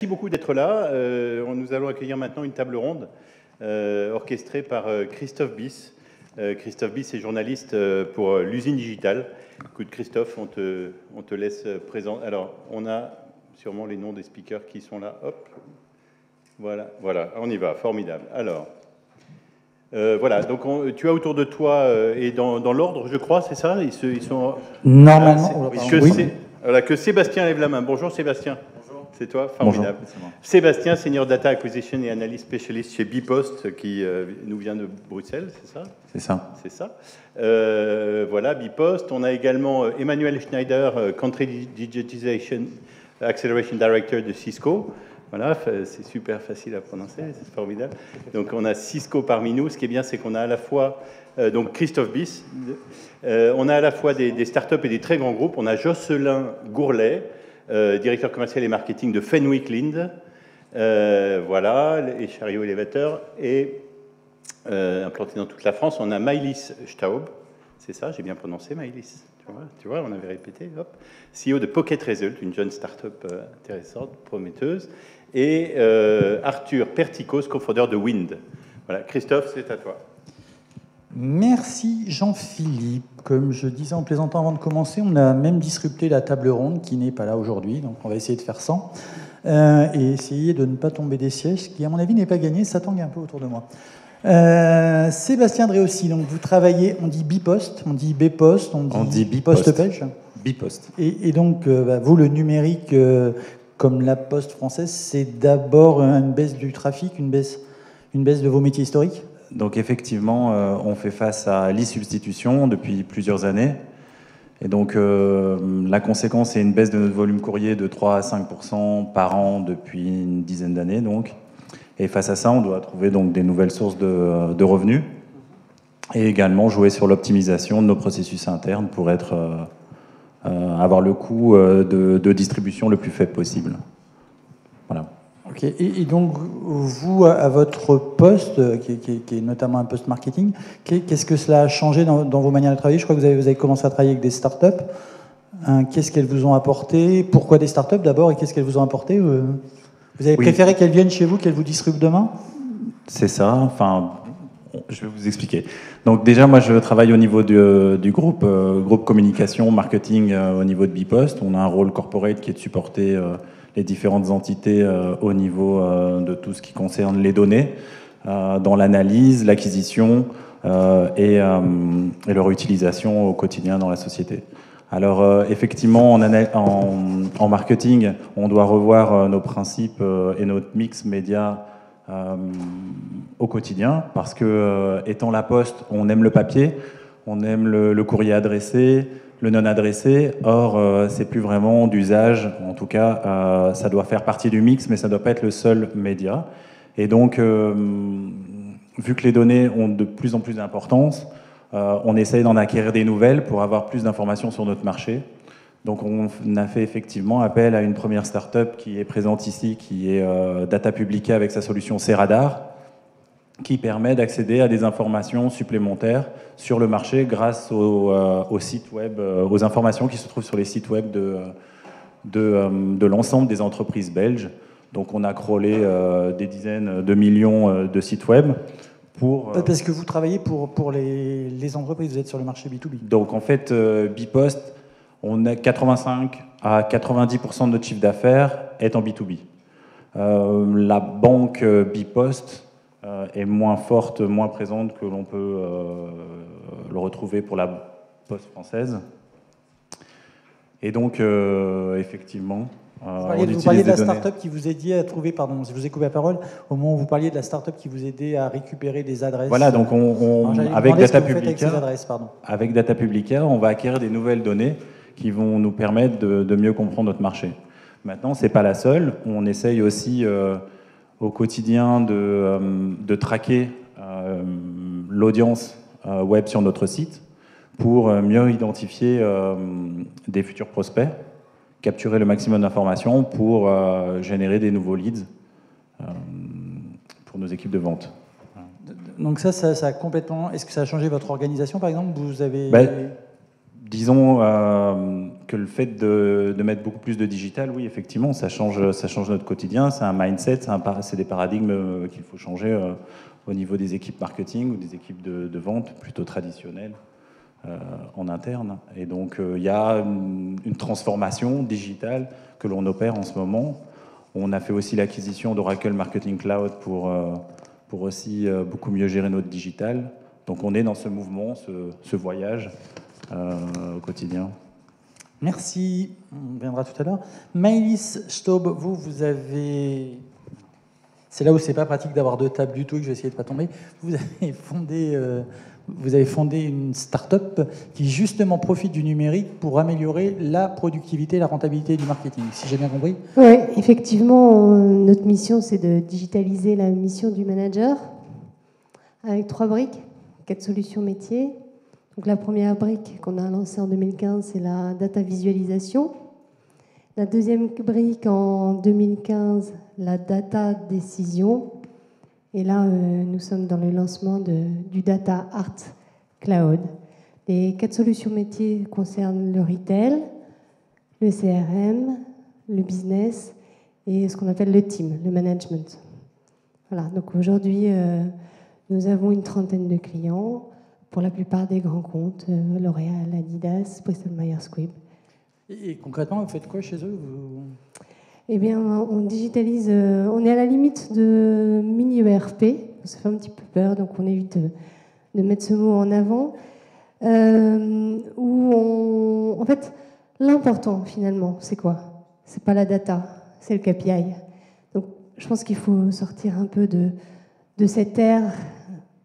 Merci beaucoup d'être là. Nous allons accueillir maintenant une table ronde orchestrée par Christophe Bis. Christophe Bis est journaliste pour l'usine digitale. Écoute Christophe, on te laisse présenter. Alors, on a sûrement les noms des speakers qui sont là. Hop, voilà, on y va, formidable. Alors, voilà, donc tu as autour de toi, et dans l'ordre, je crois, c'est ça? Ils sont... Normalement, oui. Voilà, que Sébastien lève la main. Bonjour Sébastien. C'est toi, formidable. Bonjour, Sébastien, Senior Data Acquisition et Analyst Specialist chez Bipost, qui nous vient de Bruxelles, c'est ça? C'est ça. C'est ça. Voilà, Bipost. On a également Emmanuel Schneider, Country Digitization Acceleration Director de Cisco. Voilà, c'est super facile à prononcer, c'est formidable. Donc on a Cisco parmi nous. Ce qui est bien, c'est qu'on a à la fois donc Christophe Bis, on a à la fois des startups et des très grands groupes. On a Jocelyn Gourlet, directeur commercial et marketing de Fenwick Lind, voilà, et chariot élévateur, et implanté dans toute la France. On a Maïlis Staub, c'est ça, j'ai bien prononcé Maïlis, tu vois, on avait répété, hop. CEO de Pocket Result, une jeune start-up intéressante, prometteuse, et Arthur Perticos, cofondeur de Wind. Voilà, Christophe, c'est à toi. Merci Jean-Philippe. Comme je disais en plaisantant avant de commencer, on a même disrupté la table ronde qui n'est pas là aujourd'hui, donc on va essayer de faire sans. Et essayer de ne pas tomber des sièges, ce qui à mon avis n'est pas gagné, ça tangue un peu autour de moi. Sébastien Dréossi, donc vous travaillez, on dit Bipost, on dit Bpost, on dit Poste belge. Bipost. Et donc vous, le numérique, comme la Poste française, c'est d'abord une baisse du trafic, une baisse de vos métiers historiques? Donc effectivement, on fait face à l'e-substitution depuis plusieurs années. Et donc la conséquence, c'est une baisse de notre volume courrier de 3 à 5% par an depuis une dizaine d'années. Donc. Et face à ça, on doit trouver donc des nouvelles sources de revenus et également jouer sur l'optimisation de nos processus internes pour avoir le coût de distribution le plus faible possible. Voilà. Ok. Et donc, vous, à votre poste, qui est notamment un poste marketing, qu'est-ce que cela a changé dans vos manières de travailler? Je crois que vous avez commencé à travailler avec des startups. Qu'est-ce qu'elles vous ont apporté? Pourquoi des startups d'abord? Et qu'est-ce qu'elles vous ont apporté? Vous avez préféré qu'elles viennent chez vous, qu'elles vous disruptent demain? C'est ça. Enfin, je vais vous expliquer. Donc déjà, moi, je travaille au niveau du groupe communication, marketing au niveau de Bipost. On a un rôle corporate qui est de supporter les différentes entités au niveau de tout ce qui concerne les données, dans l'analyse, l'acquisition et leur utilisation au quotidien dans la société. Alors effectivement, en marketing, on doit revoir nos principes et notre mix média au quotidien, parce que étant la Poste, on aime le papier, on aime le courrier adressé, le non adressé. Or, c'est plus vraiment d'usage. En tout cas, ça doit faire partie du mix, mais ça ne doit pas être le seul média. Et donc, vu que les données ont de plus en plus d'importance, on essaye d'en acquérir des nouvelles pour avoir plus d'informations sur notre marché. Donc on a fait effectivement appel à une première start-up qui est présente ici, qui est Data Publica avec sa solution C-Radar, qui permet d'accéder à des informations supplémentaires sur le marché grâce aux sites web, aux informations qui se trouvent sur les sites web de l'ensemble des entreprises belges. Donc on a crawlé des dizaines de millions de sites web. Parce que vous travaillez pour les entreprises, vous êtes sur le marché B2B. Donc en fait, Bipost, on a 85 à 90% de notre chiffre d'affaires est en B2B. La banque Bipost est moins forte, moins présente que l'on peut le retrouver pour la Poste française. Et donc, effectivement... Vous parliez de la start-up qui vous aidait à trouver, pardon, je vous ai coupé la parole, au moment où vous parliez de la start-up qui vous aidait à récupérer des adresses. Voilà, donc avec Data Publica, on va acquérir des nouvelles données qui vont nous permettre de mieux comprendre notre marché. Maintenant, ce n'est pas la seule. On essaye aussi au quotidien de traquer l'audience web sur notre site pour mieux identifier des futurs prospects, capturer le maximum d'informations pour générer des nouveaux leads pour nos équipes de vente. Donc ça a complètement... Est-ce que ça a changé votre organisation, par exemple? Vous avez... Disons, que le fait de mettre beaucoup plus de digital, oui, effectivement, ça change notre quotidien. C'est un mindset, c'est des paradigmes qu'il faut changer au niveau des équipes marketing ou des équipes de vente plutôt traditionnelles en interne. Et donc, il y a une transformation digitale que l'on opère en ce moment. On a fait aussi l'acquisition d'Oracle Marketing Cloud pour aussi beaucoup mieux gérer notre digital. Donc, on est dans ce mouvement, ce voyage au quotidien. Merci, on viendra tout à l'heure. Maëlys Staub, vous avez... C'est là où c'est pas pratique d'avoir deux tables du tout et que je vais essayer de pas tomber. Vous avez fondé une start-up qui justement profite du numérique pour améliorer la productivité et la rentabilité du marketing, si j'ai bien compris. Oui, effectivement, notre mission, c'est de digitaliser la mission du manager avec 3 briques, 4 solutions métiers. Donc la première brique qu'on a lancée en 2015, c'est la data visualisation. La deuxième brique en 2015, la data décision. Et là, nous sommes dans le lancement du Data Art Cloud. Les 4 solutions métiers concernent le retail, le CRM, le business et ce qu'on appelle le team, le management. Voilà, donc aujourd'hui, nous avons une trentaine de clients, pour la plupart des grands comptes, L'Oréal, Adidas, Bristol Myers Squibb. Et concrètement, vous faites quoi chez eux Eh bien, on digitalise, on est à la limite de mini-ERP, ça fait un petit peu peur, donc on évite de mettre ce mot en avant, en fait, l'important finalement, c'est quoi? C'est pas la data, c'est le KPI. Donc, je pense qu'il faut sortir un peu de cette ère,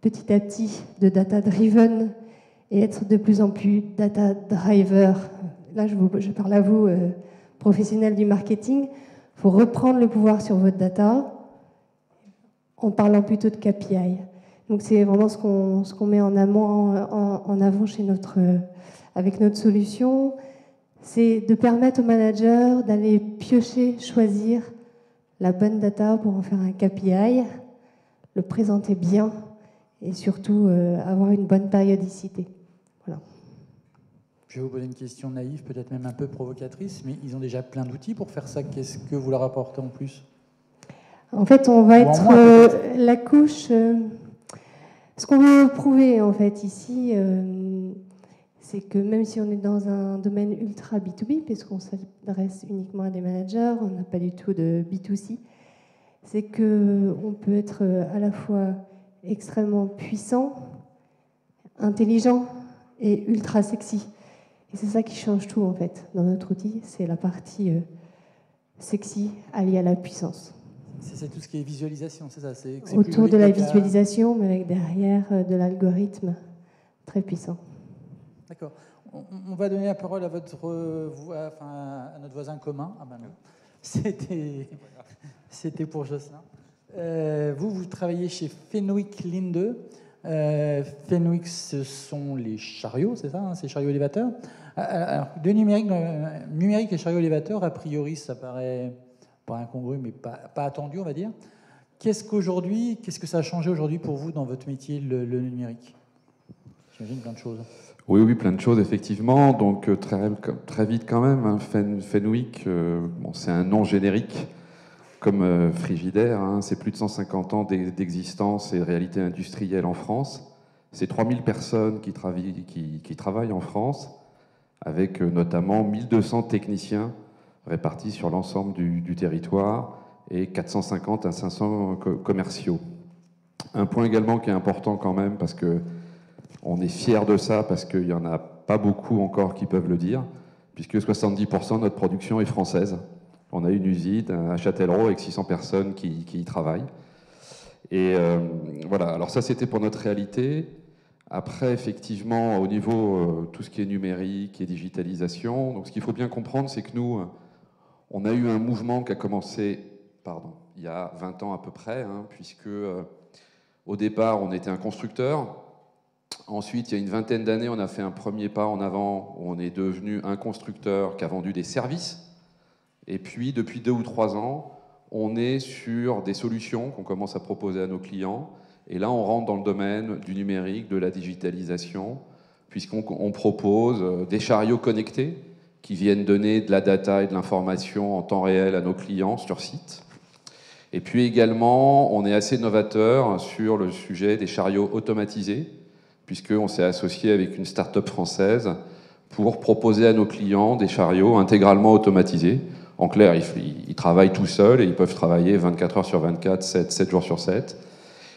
petit à petit, de data-driven et être de plus en plus data-driver. Là, je parle à vous, professionnels du marketing. Il faut reprendre le pouvoir sur votre data en parlant plutôt de KPI. Donc, c'est vraiment ce qu'on met en avant avec notre solution. C'est de permettre aux managers d'aller piocher, choisir la bonne data pour en faire un KPI, le présenter bien et surtout avoir une bonne périodicité. Voilà. Je vais vous poser une question naïve, peut-être même un peu provocatrice, mais ils ont déjà plein d'outils pour faire ça. Qu'est-ce que vous leur apportez en plus? En fait, on va être la couche... ce qu'on veut prouver, en fait, ici, c'est que même si on est dans un domaine ultra B2B, puisqu'on s'adresse uniquement à des managers, on n'a pas du tout de B2C, c'est qu'on peut être à la fois extrêmement puissant, intelligent et ultra sexy. Et c'est ça qui change tout, en fait, dans notre outil. C'est la partie sexy alliée à la puissance. C'est tout ce qui est visualisation, c'est ça? Autour de la visualisation, mais avec derrière de l'algorithme très puissant. D'accord. On va donner la parole à notre voisin commun. Ah ben non. C'était pour Jocelyn. Vous travaillez chez Fenwick Linde. Fenwick, ce sont les chariots, c'est ça, hein, ces chariots élévateurs. Alors, de numérique et chariot élévateur, a priori, ça paraît pas incongru, mais pas attendu, on va dire. Qu'est-ce que ça a changé aujourd'hui pour vous dans votre métier, le numérique? J'imagine plein de choses. Oui, plein de choses, effectivement. Donc, très vite quand même, hein, Fenwick, c'est un nom générique, comme Frigidaire, hein, c'est plus de 150 ans d'existence et de réalité industrielle en France. C'est 3000 personnes qui travaillent en France, avec notamment 1200 techniciens répartis sur l'ensemble du territoire et 450 à 500 commerciaux. Un point également qui est important quand même, parce qu'on est fiers de ça, parce qu'il n'y en a pas beaucoup encore qui peuvent le dire, puisque 70% de notre production est française. On a une usine à Châtellerault avec 600 personnes qui y travaillent. Et voilà, alors ça c'était pour notre réalité. Après, effectivement, au niveau tout ce qui est numérique et digitalisation, donc ce qu'il faut bien comprendre, c'est que nous, on a eu un mouvement qui a commencé il y a 20 ans à peu près, hein, puisque au départ, on était un constructeur. Ensuite, il y a une vingtaine d'années, on a fait un premier pas en avant, où on est devenu un constructeur qui a vendu des services. Et puis, depuis 2 ou 3 ans, on est sur des solutions qu'on commence à proposer à nos clients. Et là, on rentre dans le domaine du numérique, de la digitalisation, puisqu'on propose des chariots connectés qui viennent donner de la data et de l'information en temps réel à nos clients sur site. Et puis également, on est assez novateur sur le sujet des chariots automatisés, puisqu'on s'est associé avec une start-up française pour proposer à nos clients des chariots intégralement automatisés. En clair, ils travaillent tout seuls et ils peuvent travailler 24 heures sur 24, 7 jours sur 7.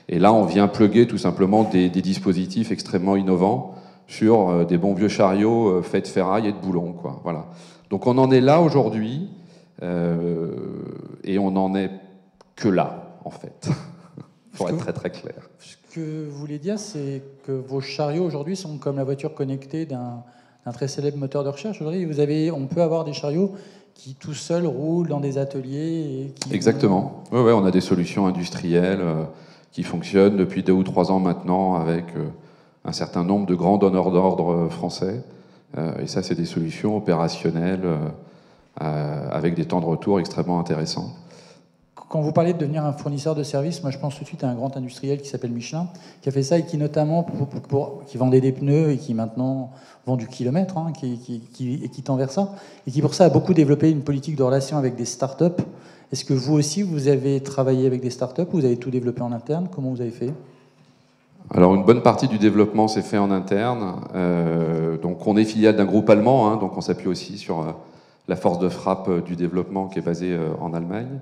Et là, on vient plugger tout simplement des dispositifs extrêmement innovants sur des bons vieux chariots faits de ferraille et de boulons, quoi. Voilà. Donc on en est là aujourd'hui, et on n'en est que là, en fait, pour être très très clair. Ce que vous voulez dire, c'est que vos chariots aujourd'hui sont comme la voiture connectée d'un très célèbre moteur de recherche. Aujourd'hui, on peut avoir des chariots qui tout seuls roulent dans des ateliers. Exactement. Ouais, on a des solutions industrielles qui fonctionnent depuis 2 ou 3 ans maintenant avec un certain nombre de grands donneurs d'ordre français. Et ça, c'est des solutions opérationnelles avec des temps de retour extrêmement intéressants. Quand vous parlez de devenir un fournisseur de services, moi je pense tout de suite à un grand industriel qui s'appelle Michelin, qui a fait ça et qui notamment qui vendait des pneus et qui maintenant vend du kilomètre, hein, qui tend vers ça, et qui pour ça a beaucoup développé une politique de relation avec des startups. Est-ce que vous aussi, vous avez travaillé avec des startups, vous avez tout développé en interne? Comment vous avez fait? Alors une bonne partie du développement s'est fait en interne. Donc on est filiale d'un groupe allemand, hein, donc on s'appuie aussi sur la force de frappe du développement qui est basée en Allemagne.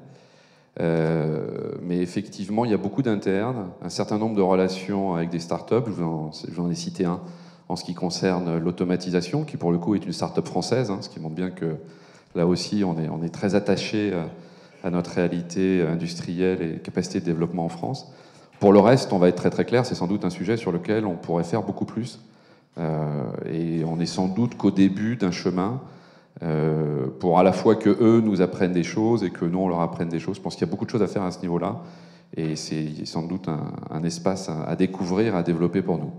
Mais effectivement, il y a beaucoup d'internes, un certain nombre de relations avec des startups. Je vous en ai cité un en ce qui concerne l'automatisation, qui pour le coup est une startup française, hein, ce qui montre bien que là aussi on est très attaché à notre réalité industrielle et capacité de développement en France. Pour le reste, on va être très très clair, c'est sans doute un sujet sur lequel on pourrait faire beaucoup plus. Et on est sans doute qu'au début d'un chemin pour à la fois que eux nous apprennent des choses et que nous on leur apprenne des choses. Je pense qu'il y a beaucoup de choses à faire à ce niveau-là et c'est sans doute un espace à découvrir, à développer pour nous.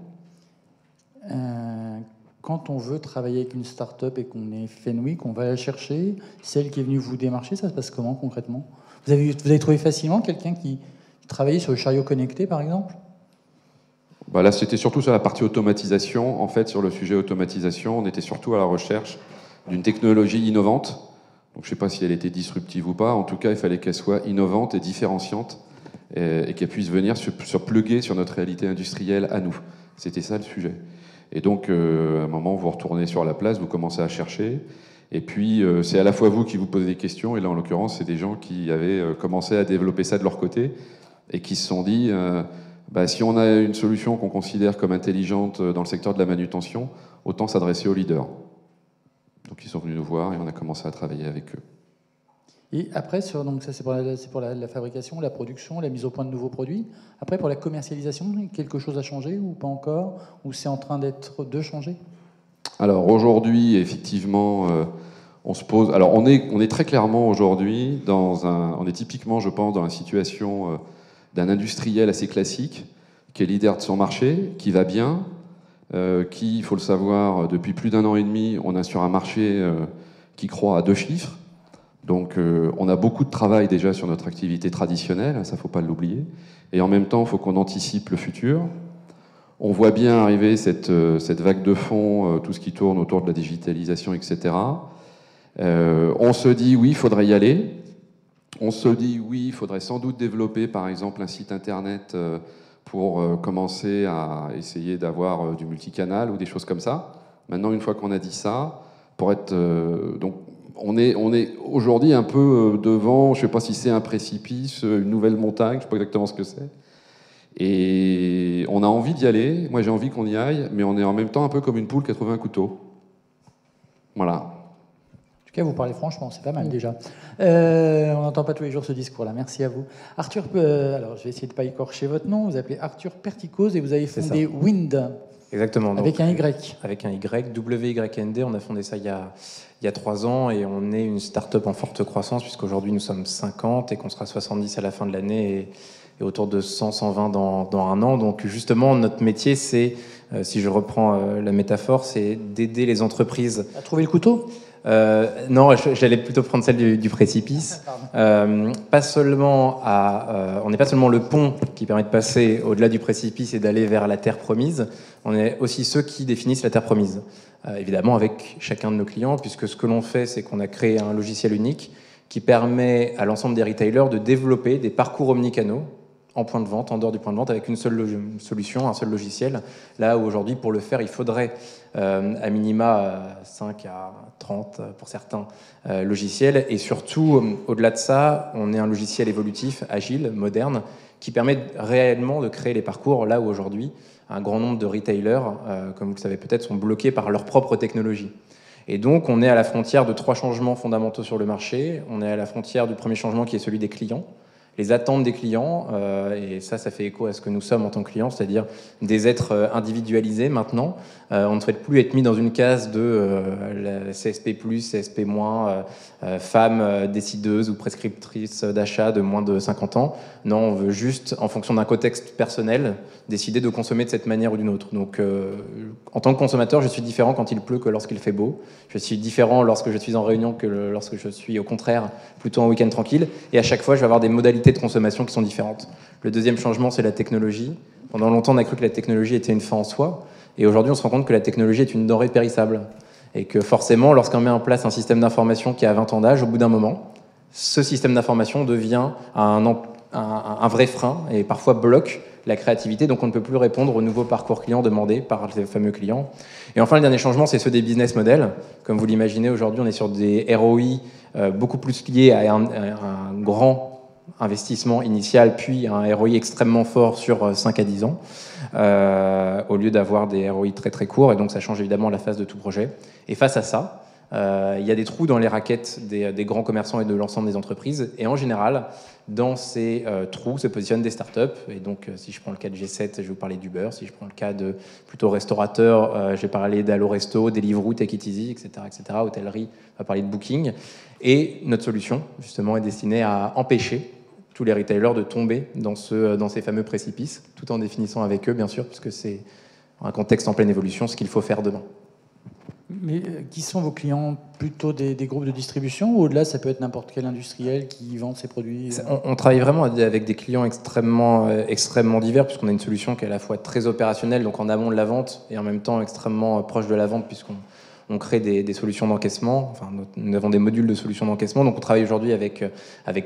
Quand on veut travailler avec une start-up et qu'on est Fenwick, on va la chercher. Celle qui est venue vous démarcher, ça se passe comment concrètement? Vous avez trouvé facilement quelqu'un qui travaillait sur le chariot connecté, par exemple? Bah là, c'était surtout sur la partie automatisation. En fait, sur le sujet automatisation, on était surtout à la recherche d'une technologie innovante. Donc, je ne sais pas si elle était disruptive ou pas. En tout cas, il fallait qu'elle soit innovante et différenciante et qu'elle puisse venir se plugger sur notre réalité industrielle à nous. C'était ça le sujet. Et donc, à un moment, vous retournez sur la place, vous commencez à chercher. Et puis, c'est à la fois vous qui vous posez des questions. Et là, en l'occurrence, c'est des gens qui avaient commencé à développer ça de leur côté et qui se sont dit, si on a une solution qu'on considère comme intelligente dans le secteur de la manutention, autant s'adresser aux leaders. Donc ils sont venus nous voir et on a commencé à travailler avec eux. Et après, donc ça c'est pour la fabrication, la production, la mise au point de nouveaux produits. Après, pour la commercialisation, quelque chose a changé ou pas encore? Ou c'est en train de changer? Alors aujourd'hui, effectivement, on se pose... Alors on est très clairement aujourd'hui on est typiquement, je pense, dans la situation d'un industriel assez classique, qui est leader de son marché, qui va bien, qui, il faut le savoir, depuis plus d'1 an et demi, on est sur un marché qui croît à 2 chiffres. Donc on a beaucoup de travail déjà sur notre activité traditionnelle, ça ne faut pas l'oublier. Et en même temps, il faut qu'on anticipe le futur. On voit bien arriver cette vague de fond, tout ce qui tourne autour de la digitalisation, etc. On se dit, oui, il faudrait y aller. On se dit, oui, il faudrait sans doute développer, par exemple, un site internet pour commencer à essayer d'avoir du multicanal ou des choses comme ça. Maintenant, une fois qu'on a dit ça, pour être... donc, on est aujourd'hui un peu devant, je ne sais pas si c'est un précipice, une nouvelle montagne, je ne sais pas exactement ce que c'est. Et on a envie d'y aller, moi j'ai envie qu'on y aille, mais on est en même temps un peu comme une poule qui a trouvé un couteau. Voilà. En tout cas, vous parlez franchement, c'est pas mal déjà. On n'entend pas tous les jours ce discours-là, merci à vous. Arthur, alors je vais essayer de ne pas écorcher votre nom, vous appelez Arthur Perticose et vous avez fondé Wind. Exactement. Avec un Y. Avec un Y, WYND, on a fondé ça il y a 3 ans et on est une start-up en forte croissance puisqu'aujourd'hui nous sommes 50 et qu'on sera 70 à la fin de l'année et autour de 100-120 dans 1 an. Donc justement, notre métier, c'est, si je reprends la métaphore, c'est d'aider les entreprises... À trouver le couteau ? Non, j'allais plutôt prendre celle du précipice. Pas seulement on n'est pas seulement le pont qui permet de passer au-delà du précipice et d'aller vers la terre promise, on est aussi ceux qui définissent la terre promise. Évidemment avec chacun de nos clients, puisque ce que l'on fait, c'est qu'on a créé un logiciel unique qui permet à l'ensemble des retailers de développer des parcours omnicanaux en point de vente, en dehors du point de vente, avec une seule solution, un seul logiciel. Là où aujourd'hui, pour le faire, il faudrait à minima 5 à 30 pour certains logiciels. Et surtout, au-delà de ça, on est un logiciel évolutif, agile, moderne, qui permet réellement de créer les parcours là où aujourd'hui, un grand nombre de retailers, comme vous le savez peut-être, sont bloqués par leur propre technologie. Et donc, on est à la frontière de 3 changements fondamentaux sur le marché. On est à la frontière du premier changement qui est celui des clients. Les attentes des clients, et ça fait écho à ce que nous sommes en tant que clients, c'est-à-dire des êtres individualisés maintenant. On ne souhaite plus être mis dans une case de la CSP+, CSP-, femme décideuse ou prescriptrice d'achat de moins de 50 ans. Non, on veut juste, en fonction d'un contexte personnel, décider de consommer de cette manière ou d'une autre. Donc, en tant que consommateur, je suis différent quand il pleut que lorsqu'il fait beau. Je suis différent lorsque je suis en réunion que lorsque je suis, au contraire, plutôt en week-end tranquille. Et à chaque fois, je vais avoir des modalités de consommation qui sont différentes. Le deuxième changement, c'est la technologie. Pendant longtemps, on a cru que la technologie était une fin en soi. Et aujourd'hui, on se rend compte que la technologie est une denrée périssable. Et que forcément, lorsqu'on met en place un système d'information qui a 20 ans d'âge, au bout d'un moment, ce système d'information devient un vrai frein et parfois bloque la créativité. Donc on ne peut plus répondre aux nouveaux parcours clients demandés par les fameux clients. Et enfin, le dernier changement, c'est ceux des business models. Comme vous l'imaginez, aujourd'hui, on est sur des ROI beaucoup plus liés à un grand investissement initial, puis un ROI extrêmement fort sur 5 à 10 ans, au lieu d'avoir des ROI très très courts, et donc ça change évidemment la phase de tout projet. Et face à ça, il y a des trous dans les raquettes des grands commerçants et de l'ensemble des entreprises, et en général, dans ces trous se positionnent des startups. Et donc, si je prends le cas de G7, je vais vous parler d'Uber. Si je prends le cas de plutôt restaurateur, je vais parler d'Allo Resto, Deliveroo, Take It Easy, etc., etc. Hôtellerie, on va parler de Booking. Et notre solution, justement, est destinée à empêcher tous les retailers de tomber dans ces fameux précipices, tout en définissant avec eux, bien sûr, puisque c'est un contexte en pleine évolution, ce qu'il faut faire demain. Mais qui sont vos clients? Plutôt des groupes de distribution, ou au-delà, ça peut être n'importe quel industriel qui vend ses produits? On travaille vraiment avec des clients extrêmement divers, puisqu'on a une solution qui est à la fois très opérationnelle, donc en amont de la vente, et en même temps extrêmement proche de la vente, puisqu'on crée des solutions d'encaissement. Enfin, nous avons des modules de solutions d'encaissement. Donc on travaille aujourd'hui avec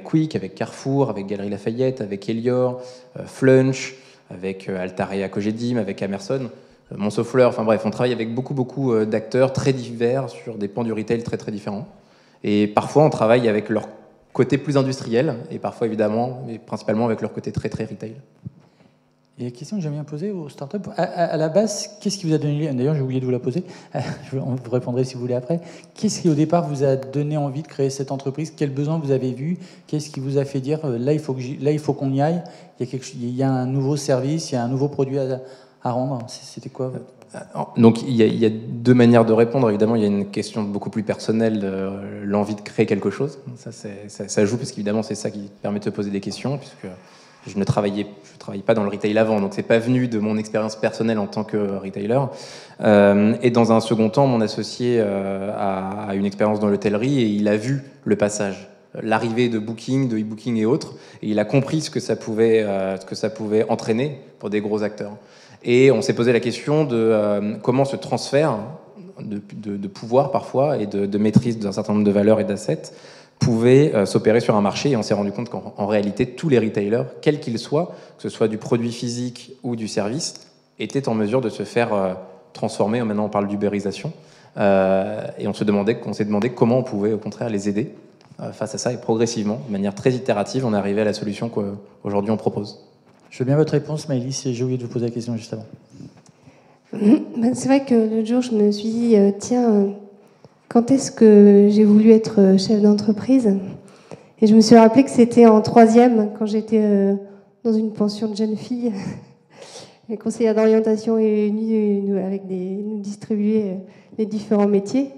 Quick, avec Carrefour, avec Galeries Lafayette, avec Elior, Flunch, avec Altarea Cogedim, avec Emerson, Montsouffleur. Enfin bref, on travaille avec beaucoup d'acteurs très divers sur des pans du retail très très différents. Et parfois on travaille avec leur côté plus industriel, et parfois évidemment, et principalement avec leur côté très très retail. Et la question que j'aime bien poser aux startups, à la base, qu'est-ce qui vous a donné... D'ailleurs, j'ai oublié de vous la poser, vous répondrez si vous voulez après. Qu'est-ce qui, au départ, vous a donné envie de créer cette entreprise? Quel besoin vous avez vu? Qu'est-ce qui vous a fait dire, là, il faut qu'on y aille, il y a un nouveau service, il y a un nouveau produit à rendre? C'était quoi? Donc, il y a 2 manières de répondre. Évidemment, il y a une question beaucoup plus personnelle, l'envie de créer quelque chose. Ça joue, parce qu'évidemment, c'est ça qui permet de se poser des questions, puisque je ne travaillais pas dans le retail avant, donc c'est pas venu de mon expérience personnelle en tant que retailer. Et dans un second temps, mon associé a une expérience dans l'hôtellerie, et il a vu le passage, l'arrivée de Booking, de e-booking et autres, et il a compris ce que ça pouvait entraîner pour des gros acteurs. Et on s'est posé la question de comment ce transfert de pouvoir parfois et de maîtrise d'un certain nombre de valeurs et d'assets pouvait s'opérer sur un marché. Et on s'est rendu compte qu'en réalité, tous les retailers, quels qu'ils soient, que ce soit du produit physique ou du service, étaient en mesure de se faire transformer. Maintenant, on parle d'ubérisation. Et on s'est demandé comment on pouvait, au contraire, les aider face à ça. Et progressivement, de manière très itérative, on est arrivé à la solution qu'aujourd'hui on propose. Je veux bien votre réponse, Maëlys, et j'ai oublié de vous poser la question juste avant. C'est vrai que l'autre jour, je me suis dit, tiens, quand est-ce que j'ai voulu être chef d'entreprise? Et je me suis rappelé que c'était en 3e, quand j'étais dans une pension de jeunes filles. Les conseillères d'orientation est venue nous distribuer les différents métiers.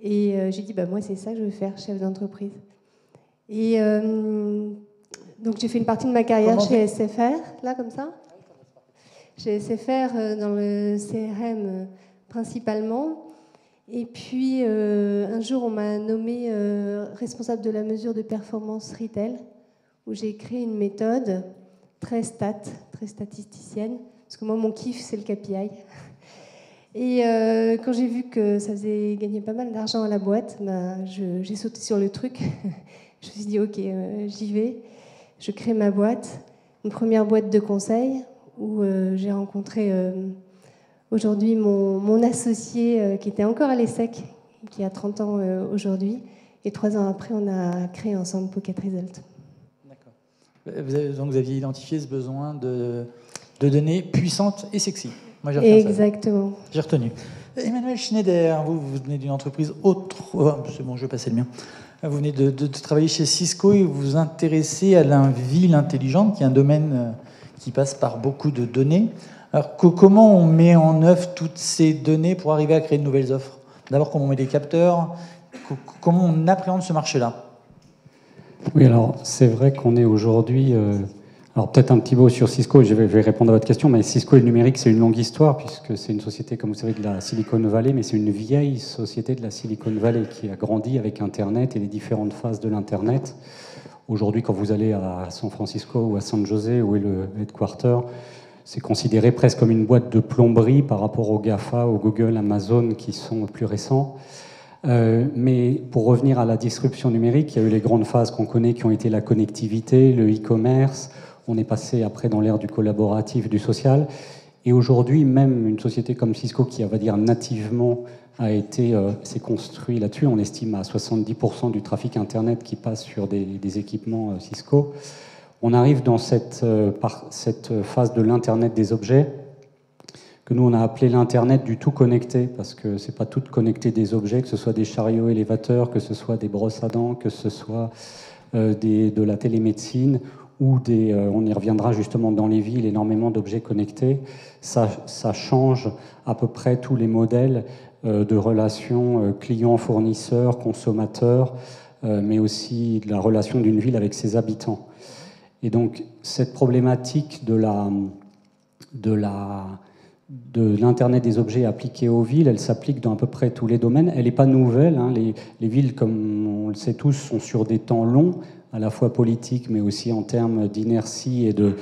Et j'ai dit, moi, c'est ça que je veux faire, chef d'entreprise. Et donc, j'ai fait une partie de ma carrière chez SFR, là, comme ça. Chez SFR, dans le CRM principalement. Et puis, un jour, on m'a nommée responsable de la mesure de performance retail, où j'ai créé une méthode très statisticienne, parce que moi, mon kiff, c'est le KPI. Et quand j'ai vu que ça faisait gagner pas mal d'argent à la boîte, j'ai sauté sur le truc. Je me suis dit, ok, j'y vais. Je crée ma boîte, une première boîte de conseil, où j'ai rencontré aujourd'hui mon associé qui était encore à l'ESSEC, qui a 30 ans aujourd'hui. Et 3 ans après, on a créé ensemble Pocket Result. D'accord. Donc vous aviez identifié ce besoin de données puissantes et sexy. Moi, Exactement. J'ai retenu. Emmanuel Schneider, vous venez d'une entreprise autre. Oh, c'est bon, je vais passer le mien. Vous venez de travailler chez Cisco et vous vous intéressez à la ville intelligente, qui est un domaine qui passe par beaucoup de données. Alors, comment on met en œuvre toutes ces données pour arriver à créer de nouvelles offres? D'abord, comment on met des capteurs? Comment on appréhende ce marché-là? Oui, alors c'est vrai qu'on est aujourd'hui... alors peut-être un petit mot sur Cisco, je vais répondre à votre question, mais Cisco et le numérique, c'est une longue histoire, puisque c'est une société, comme vous savez, de la Silicon Valley, mais c'est une vieille société de la Silicon Valley qui a grandi avec Internet et les différentes phases de l'Internet. Aujourd'hui, quand vous allez à San Francisco ou à San José, où est le headquarter, c'est considéré presque comme une boîte de plomberie par rapport aux GAFA, aux Google, Amazon, qui sont plus récents. Mais pour revenir à la disruption numérique, il y a eu les grandes phases qu'on connaît qui ont été la connectivité, le e-commerce. On est passé après dans l'ère du collaboratif, du social. Et aujourd'hui, même une société comme Cisco, qui, on va dire, nativement s'est construit là-dessus, on estime à 70% du trafic Internet qui passe sur des équipements Cisco. On arrive dans cette phase de l'Internet des objets, que nous on a appelé l'Internet du tout connecté, parce que c'est pas tout connecté des objets, que ce soit des chariots élévateurs, que ce soit des brosses à dents, que ce soit de la télémédecine, ou on y reviendra justement dans les villes, énormément d'objets connectés. Ça change à peu près tous les modèles de relations clients-fournisseurs, consommateurs, mais aussi de la relation d'une ville avec ses habitants. Et donc cette problématique de l'Internet des objets appliqué aux villes, elle s'applique dans à peu près tous les domaines. Elle n'est pas nouvelle. Hein. Les villes, comme on le sait tous, sont sur des temps longs, à la fois politiques, mais aussi en termes d'inertie et de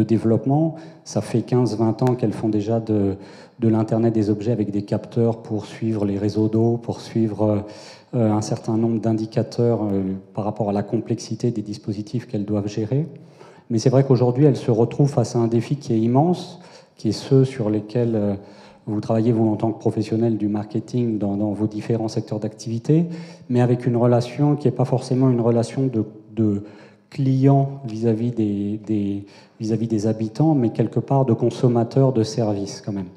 développement. Ça fait 15-20 ans qu'elles font déjà de l'Internet des objets avec des capteurs pour suivre les réseaux d'eau, pour suivre un certain nombre d'indicateurs par rapport à la complexité des dispositifs qu'elles doivent gérer. Mais c'est vrai qu'aujourd'hui, elles se retrouvent face à un défi qui est immense, qui est ceux sur lesquels vous travaillez, vous, en tant que professionnel du marketing dans vos différents secteurs d'activité, mais avec une relation qui n'est pas forcément une relation de client vis-à-vis des habitants, mais quelque part de consommateurs de services quand même.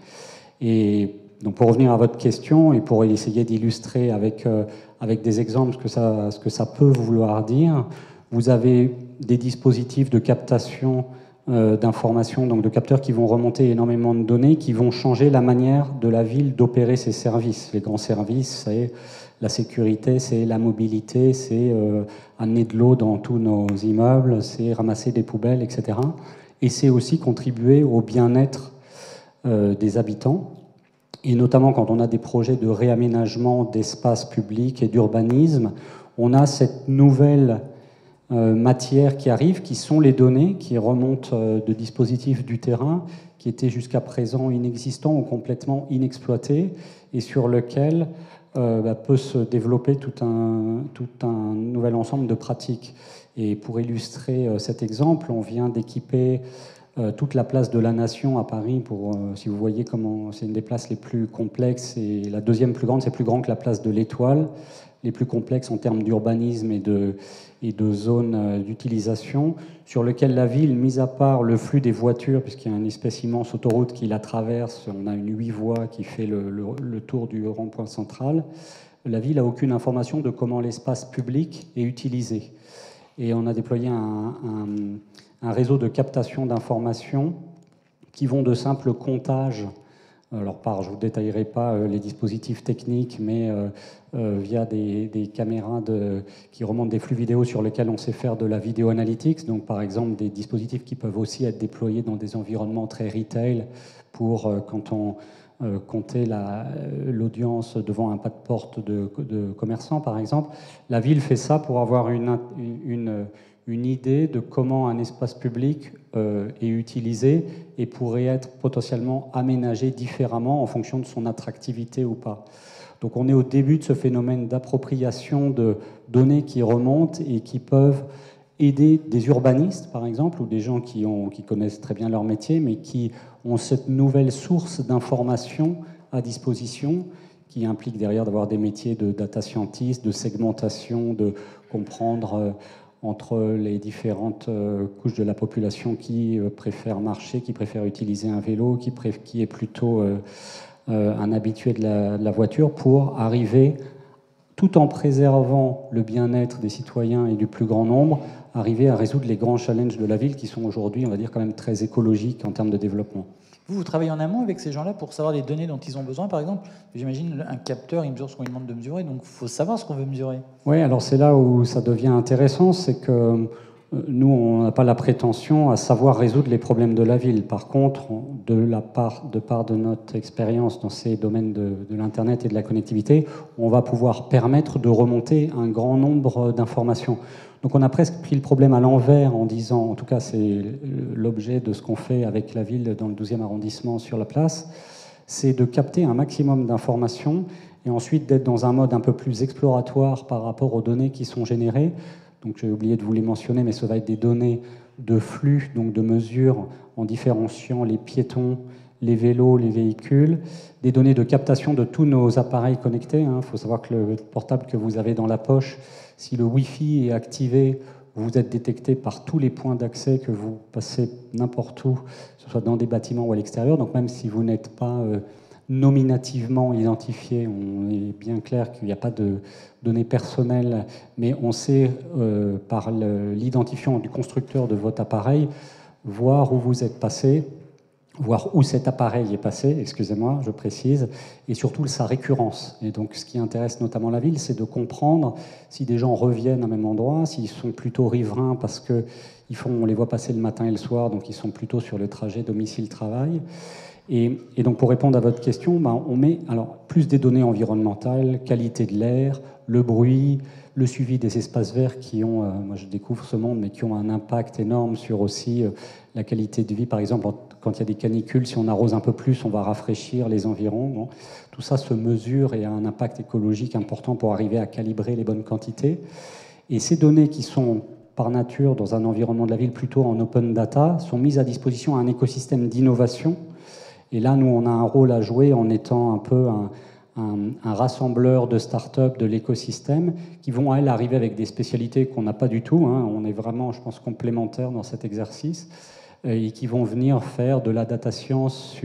Et donc pour revenir à votre question et pour essayer d'illustrer avec des exemples ce que ça peut vouloir dire, vous avez des dispositifs de captation d'informations, donc de capteurs qui vont remonter énormément de données, qui vont changer la manière de la ville d'opérer ses services. Les grands services, c'est la sécurité, c'est la mobilité, c'est amener de l'eau dans tous nos immeubles, c'est ramasser des poubelles, etc. Et c'est aussi contribuer au bien-être des habitants. Et notamment quand on a des projets de réaménagement d'espaces publics et d'urbanisme, on a cette nouvelle matières qui arrivent, qui sont les données qui remontent de dispositifs du terrain qui étaient jusqu'à présent inexistants ou complètement inexploités et sur lequel peut se développer tout un nouvel ensemble de pratiques. Et pour illustrer cet exemple, on vient d'équiper toute la place de la Nation à Paris si vous voyez comment c'est une des places les plus complexes et la deuxième plus grande, c'est plus grand que la place de l'Étoile, les plus complexes en termes d'urbanisme et de zones d'utilisation, sur lequel la ville, mis à part le flux des voitures, puisqu'il y a une espèce immense autoroute qui la traverse, on a une 8 voies qui fait le tour du rond-point central, la ville n'a aucune information de comment l'espace public est utilisé. Et on a déployé un réseau de captation d'informations qui vont de simples comptages. Alors, je ne vous détaillerai pas les dispositifs techniques, mais via des caméras qui remontent des flux vidéo sur lesquels on sait faire de la vidéo analytics. Donc, par exemple, des dispositifs qui peuvent aussi être déployés dans des environnements très retail pour quand on compter l'audience devant un pas de porte de commerçants, par exemple. La ville fait ça pour avoir une idée de comment un espace public est utilisé et pourrait être potentiellement aménagé différemment en fonction de son attractivité ou pas. Donc on est au début de ce phénomène d'appropriation de données qui remontent et qui peuvent aider des urbanistes, par exemple, ou des gens qui connaissent très bien leur métier, mais qui ont cette nouvelle source d'information à disposition, qui implique derrière d'avoir des métiers de data scientist, de segmentation, de comprendre entre les différentes couches de la population qui préfèrent marcher, qui préfèrent utiliser un vélo, qui est plutôt un habitué de la voiture, pour arriver, tout en préservant le bien-être des citoyens et du plus grand nombre, arriver à résoudre les grands challenges de la ville qui sont aujourd'hui, on va dire, quand même très écologiques en termes de développement. Vous travaillez en amont avec ces gens-là pour savoir les données dont ils ont besoin, par exemple? J'imagine un capteur, il mesure ce qu'on lui demande de mesurer, donc il faut savoir ce qu'on veut mesurer. Oui, alors c'est là où ça devient intéressant, c'est que nous, on n'a pas la prétention à savoir résoudre les problèmes de la ville. Par contre, de part de notre expérience dans ces domaines de l'Internet et de la connectivité, on va pouvoir permettre de remonter un grand nombre d'informations. Donc on a presque pris le problème à l'envers en disant, en tout cas c'est l'objet de ce qu'on fait avec la ville dans le 12e arrondissement sur la place, c'est de capter un maximum d'informations et ensuite d'être dans un mode un peu plus exploratoire par rapport aux données qui sont générées. Donc j'ai oublié de vous les mentionner, mais ça va être des données de flux, donc de mesure en différenciant les piétons, les vélos, les véhicules, des données de captation de tous nos appareils connectés. Il faut savoir que le portable que vous avez dans la poche, si le Wi-Fi est activé, vous êtes détecté par tous les points d'accès que vous passez n'importe où, que ce soit dans des bâtiments ou à l'extérieur. Donc même si vous n'êtes pas nominativement identifié, on est bien clair qu'il n'y a pas de données personnelles, mais on sait par l'identifiant du constructeur de votre appareil voir où vous êtes passé, voir où cet appareil est passé, excusez-moi, je précise, et surtout sa récurrence. Et donc ce qui intéresse notamment la ville, c'est de comprendre si des gens reviennent au même endroit, s'ils sont plutôt riverains parce on les voit passer le matin et le soir, donc ils sont plutôt sur le trajet domicile-travail. Et donc pour répondre à votre question, on met plus des données environnementales, qualité de l'air, le bruit, le suivi des espaces verts qui ont, moi je découvre ce monde, mais qui ont un impact énorme sur aussi la qualité de vie. Par exemple, quand il y a des canicules, si on arrose un peu plus, on va rafraîchir les environs. Bon. Tout ça se mesure et a un impact écologique important pour arriver à calibrer les bonnes quantités. Et ces données qui sont par nature dans un environnement de la ville plutôt en open data sont mises à disposition à un écosystème d'innovation. Et là, nous, on a un rôle à jouer en étant un peu un rassembleur de start-up de l'écosystème qui vont, elles, arriver avec des spécialités qu'on n'a pas du tout. On est vraiment, je pense, complémentaires dans cet exercice et qui vont venir faire de la data science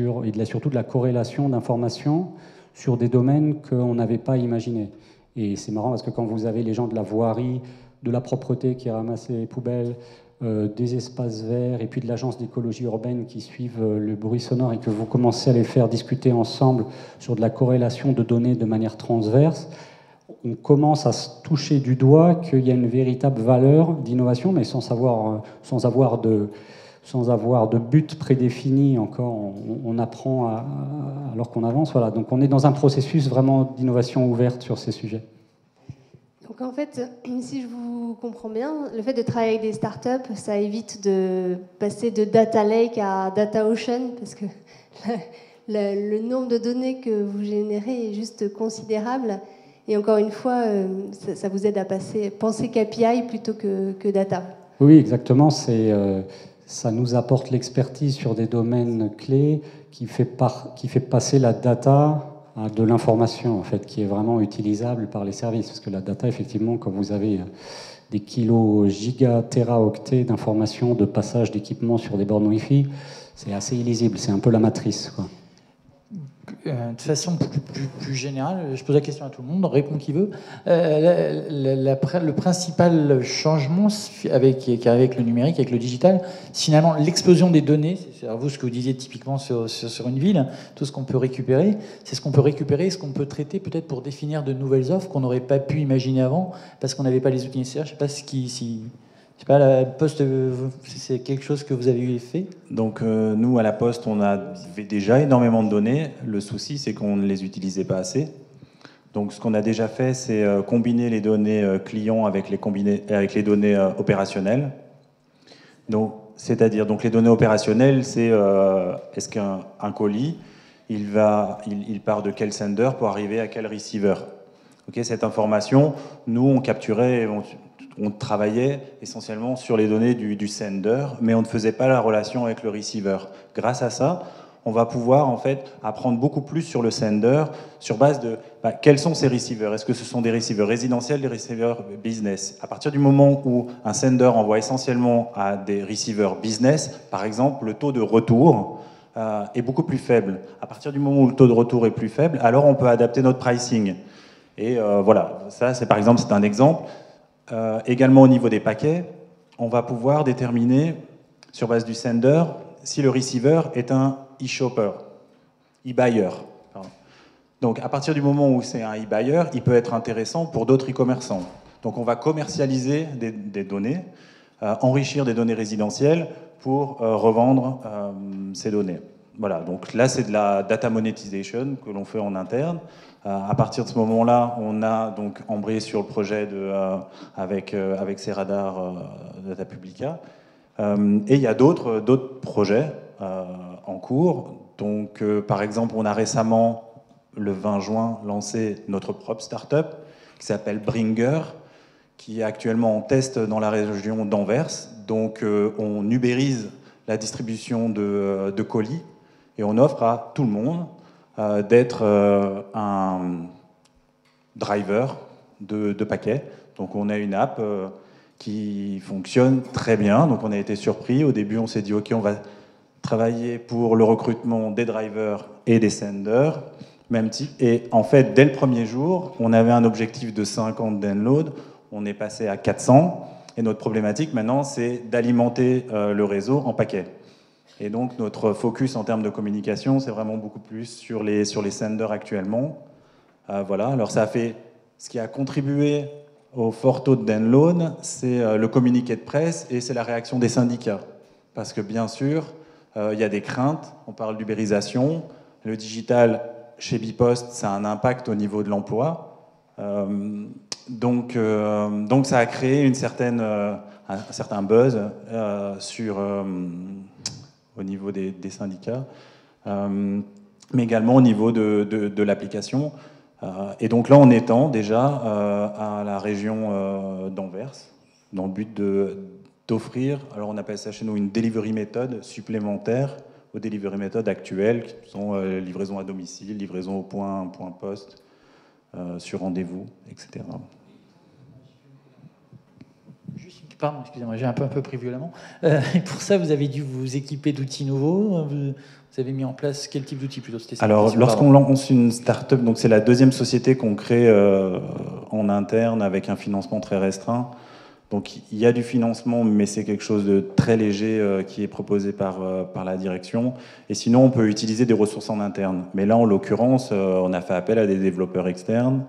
surtout de la corrélation d'informations sur des domaines qu'on n'avait pas imaginés. Et c'est marrant parce que quand vous avez les gens de la voirie, de la propreté qui ramassent les poubelles, des espaces verts et puis de l'agence d'écologie urbaine qui suivent le bruit sonore et que vous commencez à les faire discuter ensemble sur de la corrélation de données de manière transverse, on commence à se toucher du doigt qu'il y a une véritable valeur d'innovation, mais sans avoir de but prédéfini encore. On apprend alors qu'on avance. Voilà. Donc on est dans un processus vraiment d'innovation ouverte sur ces sujets. Donc en fait, si je vous comprends bien, le fait de travailler avec des startups, ça évite de passer de data lake à data ocean, parce que le nombre de données que vous générez est juste considérable. Et encore une fois, ça vous aide à penser KPI plutôt que data. Oui, exactement. Ça nous apporte l'expertise sur des domaines clés qui fait passer la data à de l'information, en fait, qui est vraiment utilisable par les services. Parce que la data, effectivement, quand vous avez des kilos, giga-téraoctets d'informations, de passage d'équipements sur des bornes Wi-Fi, c'est assez illisible. C'est un peu la matrice, quoi. De façon plus générale, je pose la question à tout le monde, répond qui veut. Le principal changement avec le numérique, avec le digital, c'est finalement l'explosion des données. C'est vous ce que vous disiez typiquement sur une ville, tout ce qu'on peut récupérer, c'est ce qu'on peut récupérer, ce qu'on peut traiter peut-être pour définir de nouvelles offres qu'on n'aurait pas pu imaginer avant parce qu'on n'avait pas les outils nécessaires. Je ne sais pas si Je sais pas, la Poste, c'est quelque chose que vous avez fait? Donc nous, à la Poste, on avait déjà énormément de données. Le souci, c'est qu'on ne les utilisait pas assez. Donc ce qu'on a déjà fait, c'est combiner les données clients avec les données opérationnelles. Donc, c'est-à-dire, donc les données opérationnelles, c'est est-ce qu'un colis, il part de quel sender pour arriver à quel receiver. Okay, cette information, nous, on capturait, on travaillait essentiellement sur les données du sender, mais on ne faisait pas la relation avec le receiver. Grâce à ça, on va pouvoir en fait apprendre beaucoup plus sur le sender, sur base de quels sont ces receivers. Est-ce que ce sont des receivers résidentiels, des receivers business? À partir du moment où un sender envoie essentiellement à des receivers business, par exemple, le taux de retour est beaucoup plus faible. À partir du moment où le taux de retour est plus faible, alors on peut adapter notre pricing. Et voilà, ça c'est par exemple, c'est un exemple. Également au niveau des paquets, on va pouvoir déterminer sur base du sender si le receiver est un e-shopper, e-buyer. Donc à partir du moment où c'est un e-buyer, il peut être intéressant pour d'autres e-commerçants. Donc on va commercialiser des données, enrichir des données résidentielles pour revendre ces données. Voilà, donc là c'est de la data monetization que l'on fait en interne. À partir de ce moment-là, on a donc embrayé sur le projet avec ces radars Data Publica. Et il y a d'autres projets en cours. Donc, par exemple, on a récemment, le 20 juin, lancé notre propre start-up qui s'appelle Bringer, qui est actuellement en test dans la région d'Anvers. Donc, on ubérise la distribution de colis et on offre à tout le monde d'être un driver de paquets. Donc on a une app qui fonctionne très bien. Donc on a été surpris. Au début, on s'est dit, OK, on va travailler pour le recrutement des drivers et des senders. Même type. Et en fait, dès le premier jour, on avait un objectif de 50 downloads. On est passé à 400. Et notre problématique maintenant, c'est d'alimenter le réseau en paquets. Et donc notre focus en termes de communication, c'est vraiment beaucoup plus sur les senders actuellement. Voilà. Alors ça a fait, ce qui a contribué au fort taux de download, c'est le communiqué de presse et c'est la réaction des syndicats. Parce que bien sûr, il y a des craintes, on parle d'ubérisation, le digital chez Bipost, ça a un impact au niveau de l'emploi. Donc ça a créé un certain buzz au niveau des syndicats, mais également au niveau de l'application. Et donc là, on étend déjà à la région d'Anvers, dans le but d'offrir, alors on appelle ça chez nous une delivery méthode supplémentaire aux delivery méthodes actuelles, qui sont livraison à domicile, livraison au point poste, sur rendez-vous, etc. Pardon, excusez-moi, j'ai un peu pris violemment. Et pour ça, vous avez dû vous équiper d'outils nouveaux. Vous avez mis en place quel type d'outils plutôt? Alors, lorsqu'on lance une start-up, donc c'est la deuxième société qu'on crée en interne avec un financement très restreint. Donc, il y a du financement, mais c'est quelque chose de très léger qui est proposé par la direction. Et sinon, on peut utiliser des ressources en interne. Mais là, en l'occurrence, on a fait appel à des développeurs externes.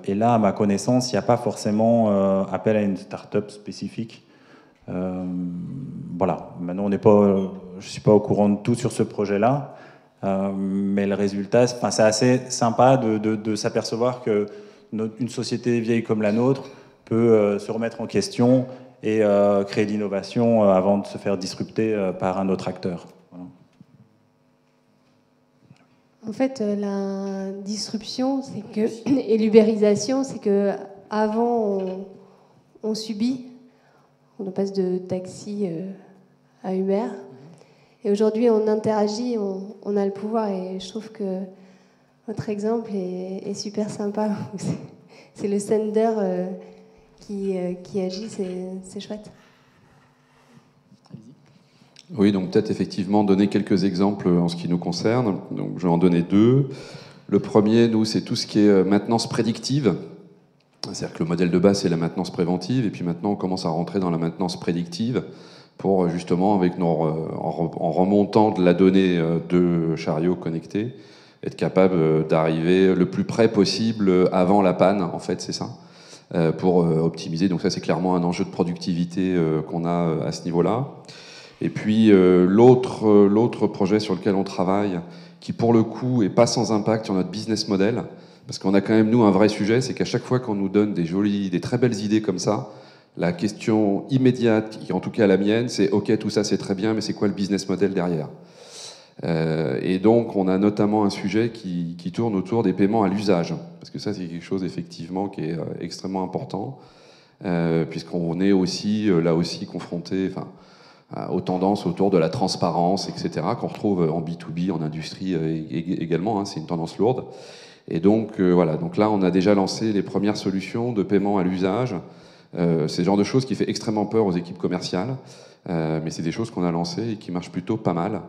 Et là, à ma connaissance, il n'y a pas forcément appel à une start-up spécifique. Voilà. Maintenant, je ne suis pas au courant de tout sur ce projet-là, mais le résultat, c'est assez sympa de s'apercevoir qu'une société vieille comme la nôtre peut se remettre en question et créer de l'innovation avant de se faire disrupter par un autre acteur. Voilà. En fait, la disruption et l'ubérisation, c'est que avant on subit, on passe de taxi à Uber, et aujourd'hui on interagit, on a le pouvoir, et je trouve que votre exemple est super sympa. C'est le sender qui agit, c'est chouette. Oui, donc peut-être effectivement donner quelques exemples en ce qui nous concerne. Donc, je vais en donner deux. Le premier, nous, c'est tout ce qui est maintenance prédictive. C'est-à-dire que le modèle de base, c'est la maintenance préventive. Et puis maintenant, on commence à rentrer dans la maintenance prédictive pour justement, en remontant de la donnée de chariot connecté, être capable d'arriver le plus près possible avant la panne. En fait, c'est ça. pour optimiser. Donc ça, c'est clairement un enjeu de productivité qu'on a à ce niveau-là. Et puis l'autre projet sur lequel on travaille, qui pour le coup est pas sans impact sur notre business model, parce qu'on a quand même nous un vrai sujet, c'est qu'à chaque fois qu'on nous donne des très belles idées comme ça, la question immédiate, qui en tout cas la mienne, c'est ok, tout ça c'est très bien, mais c'est quoi le business model derrière? Et donc on a notamment un sujet qui tourne autour des paiements à l'usage, parce que ça c'est quelque chose effectivement qui est extrêmement important, puisqu'on est aussi là aussi confronté aux tendances autour de la transparence, etc., qu'on retrouve en B2B, en industrie également, hein, c'est une tendance lourde. Et donc voilà, donc là on a déjà lancé les premières solutions de paiement à l'usage. C'est le genre de choses qui fait extrêmement peur aux équipes commerciales, mais c'est des choses qu'on a lancées et qui marchent plutôt pas mal.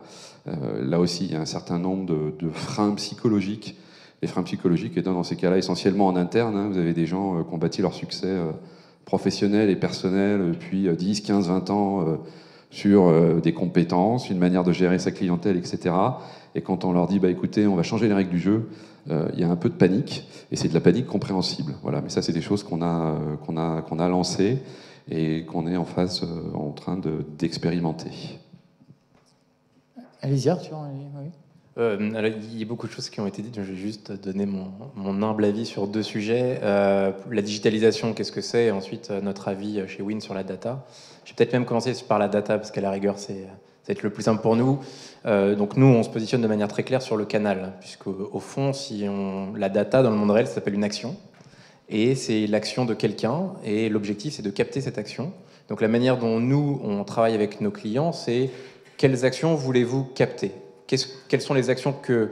Là aussi, il y a un certain nombre de freins psychologiques. Les freins psychologiques étant dans ces cas-là essentiellement en interne. Hein. Vous avez des gens qui ont bâti leur succès professionnel et personnel depuis 10, 15, 20 ans sur des compétences, une manière de gérer sa clientèle, etc. Et quand on leur dit, bah, écoutez, on va changer les règles du jeu, il y a un peu de panique, et c'est de la panique compréhensible. Voilà. Mais ça, c'est des choses qu'on a lancées et qu'on est en train d'expérimenter. Allez-y, Arthur. Oui. Alors, il y a beaucoup de choses qui ont été dites. Je vais juste donner mon humble avis sur deux sujets. La digitalisation, qu'est-ce que c'est? Et ensuite, notre avis chez Win sur la data. Je vais peut-être même commencer par la data, parce qu'à la rigueur, ça va être le plus simple pour nous. Donc nous, on se positionne de manière très claire sur le canal, puisque au fond, la data dans le monde réel, ça s'appelle une action. Et c'est l'action de quelqu'un, et l'objectif, c'est de capter cette action. Donc la manière dont nous, on travaille avec nos clients, c'est quelles actions voulez-vous capter? Quelles sont les actions que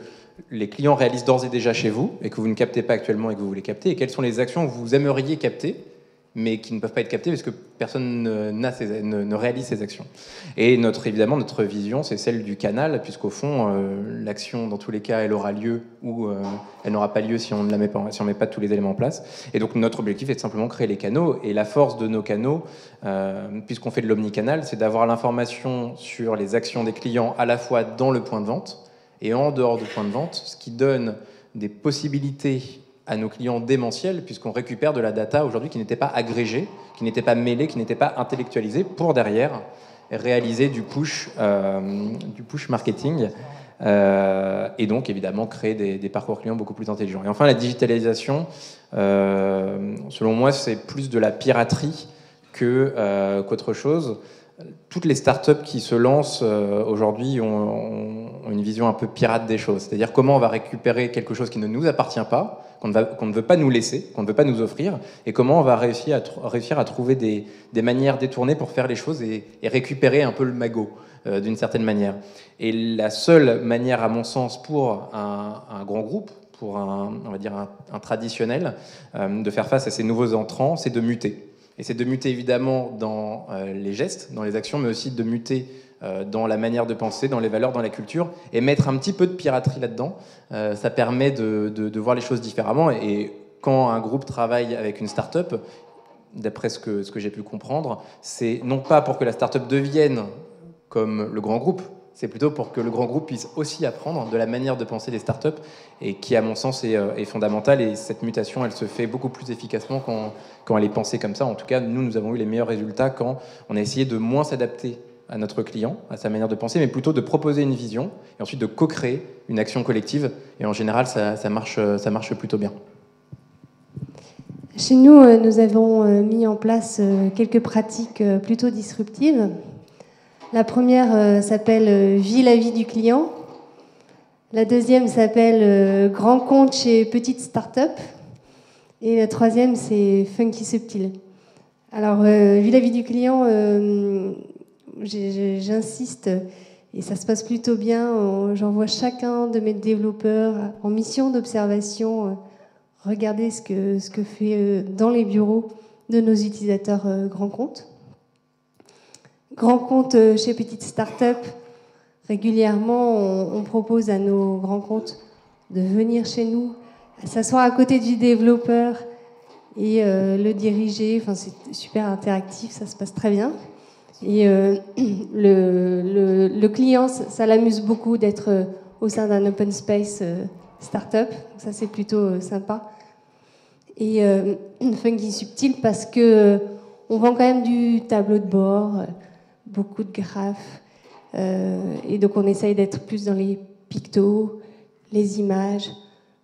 les clients réalisent d'ores et déjà chez vous, et que vous ne captez pas actuellement et que vous voulez capter? Et quelles sont les actions que vous aimeriez capter, mais qui ne peuvent pas être captées parce que personne ne réalise ces actions. Et évidemment, notre vision, c'est celle du canal, puisqu'au fond, l'action, dans tous les cas, elle aura lieu ou elle n'aura pas lieu si on ne met pas tous les éléments en place. Et donc, notre objectif est de simplement créer les canaux. Et la force de nos canaux, puisqu'on fait de l'omnicanal, c'est d'avoir l'information sur les actions des clients à la fois dans le point de vente et en dehors du point de vente, ce qui donne des possibilités à nos clients démentiels, puisqu'on récupère de la data aujourd'hui qui n'était pas agrégée, qui n'était pas mêlée, qui n'était pas intellectualisée, pour derrière réaliser du push marketing, et donc évidemment créer des parcours clients beaucoup plus intelligents. Et enfin, la digitalisation, selon moi, c'est plus de la piraterie qu'autre chose. Toutes les startups qui se lancent aujourd'hui ont une vision un peu pirate des choses. C'est-à-dire comment on va récupérer quelque chose qui ne nous appartient pas, qu'on ne veut pas nous laisser, qu'on ne veut pas nous offrir, et comment on va réussir à trouver des manières détournées pour faire les choses et récupérer un peu le magot, d'une certaine manière. Et la seule manière, à mon sens, pour un grand groupe, pour on va dire un traditionnel, de faire face à ces nouveaux entrants, c'est de muter. Et c'est de muter évidemment dans les gestes, dans les actions, mais aussi de muter dans la manière de penser, dans les valeurs, dans la culture, et mettre un petit peu de piraterie là-dedans. Ça permet de voir les choses différemment. Et quand un groupe travaille avec une start-up, d'après ce que j'ai pu comprendre, c'est non pas pour que la start-up devienne comme le grand groupe, c'est plutôt pour que le grand groupe puisse aussi apprendre de la manière de penser des startups, et qui, à mon sens, est fondamentale. Et cette mutation, elle se fait beaucoup plus efficacement quand elle est pensée comme ça. En tout cas, nous avons eu les meilleurs résultats quand on a essayé de moins s'adapter à notre client, à sa manière de penser, mais plutôt de proposer une vision, et ensuite de co-créer une action collective. Et en général, ça marche plutôt bien. Chez nous, nous avons mis en place quelques pratiques plutôt disruptives. La première s'appelle « Vis la vie du client ». La deuxième s'appelle « Grand compte chez petite start-up ». Et la troisième, c'est « Funky subtil ». Alors, « Vis la vie du client », j'insiste, et ça se passe plutôt bien. J'envoie chacun de mes développeurs en mission d'observation regarder ce que fait dans les bureaux de nos utilisateurs grands comptes. Grands comptes chez Petite Start-up, régulièrement, on propose à nos grands comptes de venir chez nous, s'asseoir à côté du développeur et le diriger. Enfin, c'est super interactif, ça se passe très bien. Et le client, ça l'amuse beaucoup d'être au sein d'un open space start-up. Ça, c'est plutôt sympa. Et funky subtil parce que on vend quand même du tableau de bord, beaucoup de graphes. Et donc on essaye d'être plus dans les pictos, les images.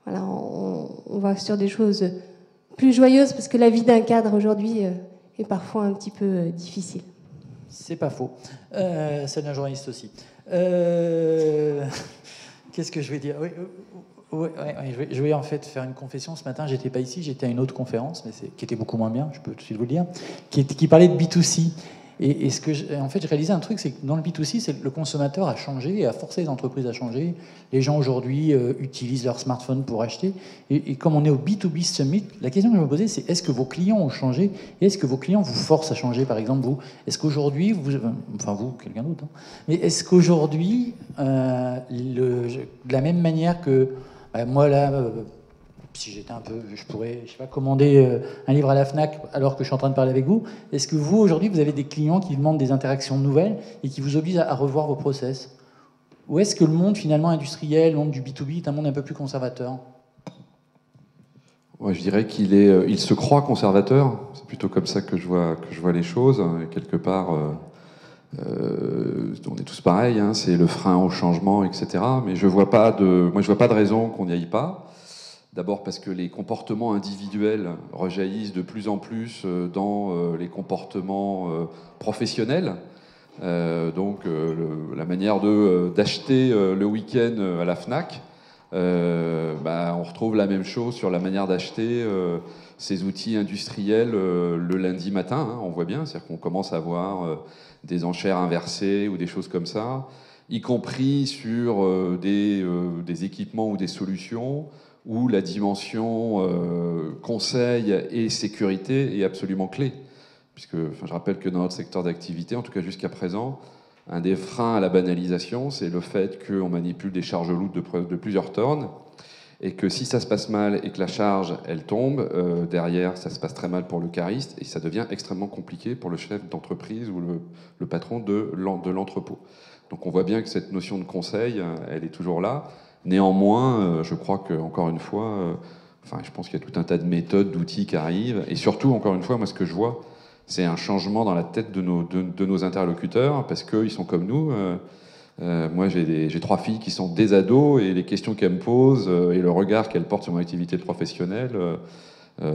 Voilà, on va sur des choses plus joyeuses parce que la vie d'un cadre aujourd'hui est parfois un petit peu difficile. C'est pas faux. C'est un journaliste aussi. Qu'est-ce que je vais dire? Je vais en fait faire une confession. Ce matin, j'étais pas ici, j'étais à une autre conférence, mais qui était beaucoup moins bien, je peux tout de suite vous le dire, qui parlait de B2C. Et en fait, j'ai réalisé un truc, c'est que dans le B2C, le consommateur a changé et a forcé les entreprises à changer. Les gens aujourd'hui utilisent leur smartphone pour acheter. Et comme on est au B2B Summit, la question que je me posais, c'est est-ce que vos clients ont changé et est-ce que vos clients vous forcent à changer? Par exemple, vous, est-ce qu'aujourd'hui, quelqu'un d'autre, hein, mais est-ce qu'aujourd'hui, de la même manière que moi là, si j'étais un peu, je pourrais, je sais pas, commander un livre à la Fnac alors que je suis en train de parler avec vous. Est-ce que vous, aujourd'hui, vous avez des clients qui demandent des interactions nouvelles et qui vous obligent à revoir vos process? Ou est-ce que le monde, finalement, industriel, le monde du B2B, est un monde un peu plus conservateur? Ouais, je dirais il se croit conservateur. C'est plutôt comme ça que je vois les choses. Quelque part, on est tous pareils, hein, c'est le frein au changement, etc. Mais je vois pas de raison qu'on n'y aille pas. D'abord parce que les comportements individuels rejaillissent de plus en plus dans les comportements professionnels. Donc la manière d'acheter le week-end à la Fnac, on retrouve la même chose sur la manière d'acheter ces outils industriels le lundi matin. Hein, on voit bien, c'est-à-dire qu'on commence à voir des enchères inversées ou des choses comme ça, y compris sur des équipements ou des solutions où la dimension conseil et sécurité est absolument clé. Puisque, je rappelle que dans notre secteur d'activité, en tout cas jusqu'à présent, un des freins à la banalisation, c'est le fait qu'on manipule des charges lourdes de plusieurs tonnes, et que si ça se passe mal et que la charge, elle tombe, derrière, ça se passe très mal pour le cariste, et ça devient extrêmement compliqué pour le chef d'entreprise ou le patron de l'entrepôt. Donc on voit bien que cette notion de conseil, elle est toujours là. Néanmoins, je crois qu'encore une fois, je pense qu'il y a tout un tas de méthodes, d'outils qui arrivent. Et surtout, encore une fois, moi, ce que je vois, c'est un changement dans la tête de nos interlocuteurs, parce qu'ils sont comme nous. Moi, j'ai 3 filles qui sont des ados, et les questions qu'elles me posent, et le regard qu'elles portent sur mon activité professionnelle,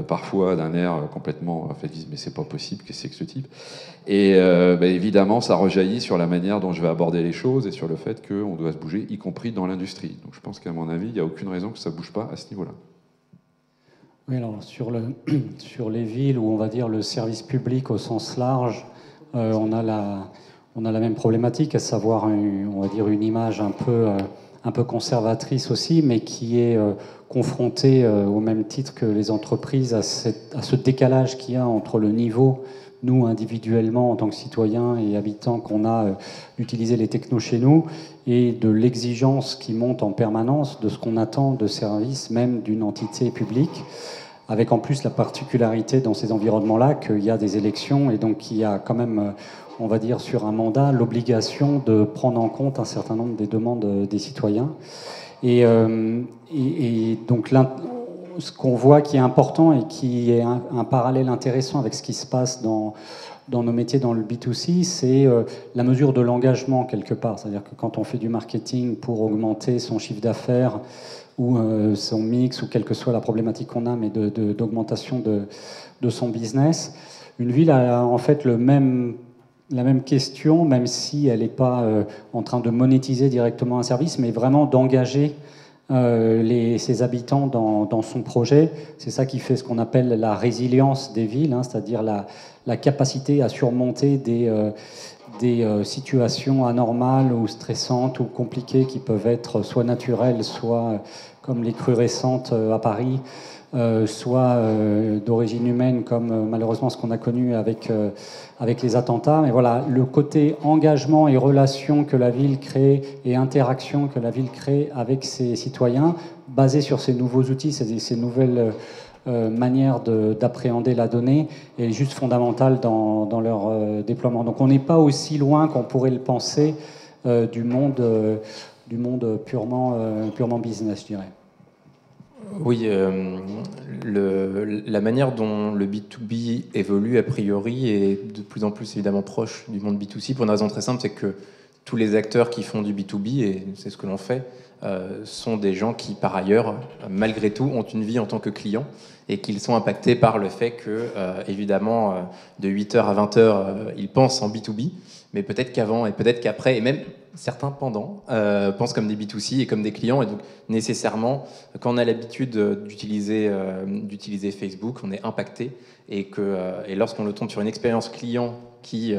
parfois d'un air complètement... ils disent, mais c'est pas possible, qu'est-ce que c'est que ce type? Et évidemment, ça rejaillit sur la manière dont je vais aborder les choses et sur le fait qu'on doit se bouger, y compris dans l'industrie. Donc je pense qu'à mon avis, il n'y a aucune raison que ça ne bouge pas à ce niveau-là. Oui, alors sur les villes où on va dire le service public au sens large, on a la même problématique, à savoir on va dire une image un peu conservatrice aussi, mais qui est confrontée au même titre que les entreprises à ce décalage qu'il y a entre le niveau, nous individuellement en tant que citoyens et habitants, qu'on a d'utiliser les technos chez nous, et de l'exigence qui monte en permanence de ce qu'on attend de services, même d'une entité publique, avec en plus la particularité dans ces environnements-là qu'il y a des élections, et donc il y a quand même, on va dire, sur un mandat, l'obligation de prendre en compte un certain nombre des demandes des citoyens. Et donc ce qu'on voit qui est important et qui est un parallèle intéressant avec ce qui se passe dans nos métiers dans le B2C, c'est la mesure de l'engagement quelque part. C'est-à-dire que quand on fait du marketing pour augmenter son chiffre d'affaires ou son mix, ou quelle que soit la problématique qu'on a, mais d'augmentation de son business, une ville a en fait la même question, même si elle n'est pas en train de monétiser directement un service, mais vraiment d'engager ses habitants dans son projet. C'est ça qui fait ce qu'on appelle la résilience des villes, hein, c'est-à-dire la capacité à surmonter des situations anormales ou stressantes ou compliquées qui peuvent être soit naturelles, soit comme les crues récentes à Paris, soit d'origine humaine, comme malheureusement ce qu'on a connu avec les attentats. Mais voilà, le côté engagement et relation que la ville crée et interaction que la ville crée avec ses citoyens, basé sur ces nouveaux outils, ces nouvelles manières d'appréhender la donnée, est juste fondamentale dans leur déploiement. Donc on n'est pas aussi loin qu'on pourrait le penser du monde purement business, je dirais. Oui, la manière dont le B2B évolue, a priori, est de plus en plus évidemment proche du monde B2C, pour une raison très simple, c'est que tous les acteurs qui font du B2B, et c'est ce que l'on fait, sont des gens qui, par ailleurs, malgré tout, ont une vie en tant que clients, et qu'ils sont impactés par le fait que, évidemment, de 8h à 20h, ils pensent en B2B, mais peut-être qu'avant et peut-être qu'après, et même certains pendant, pensent comme des B2C et comme des clients, et donc nécessairement, quand on a l'habitude d'utiliser Facebook, on est impacté, et lorsqu'on le tombe sur une expérience client qui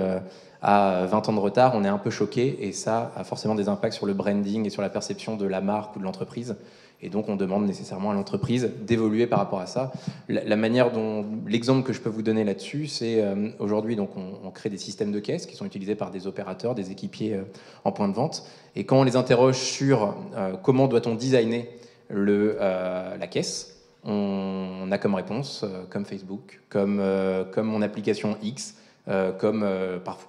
à 20 ans de retard, on est un peu choqué, et ça a forcément des impacts sur le branding et sur la perception de la marque ou de l'entreprise. Et donc on demande nécessairement à l'entreprise d'évoluer par rapport à ça. La manière dont, l'exemple que je peux vous donner là-dessus, c'est aujourd'hui donc on crée des systèmes de caisse qui sont utilisés par des opérateurs, des équipiers en point de vente. Et quand on les interroge sur comment doit-on designer la caisse, on a comme réponse, comme Facebook, comme mon application X, comme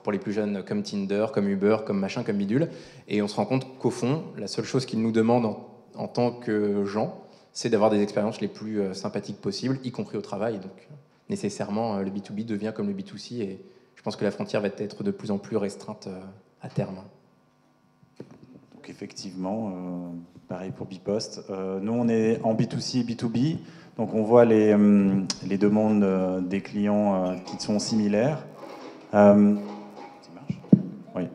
pour les plus jeunes, comme Tinder, comme Uber, comme machin, comme bidule. Et on se rend compte qu'au fond, la seule chose qu'ils nous demandent en tant que gens, c'est d'avoir des expériences les plus sympathiques possibles, y compris au travail. Donc nécessairement, le B2B devient comme le B2C, et je pense que la frontière va être de plus en plus restreinte à terme. Donc effectivement, pareil pour Bipost. Nous, on est en B2C et B2B, donc on voit les demandes des clients qui sont similaires. Oui.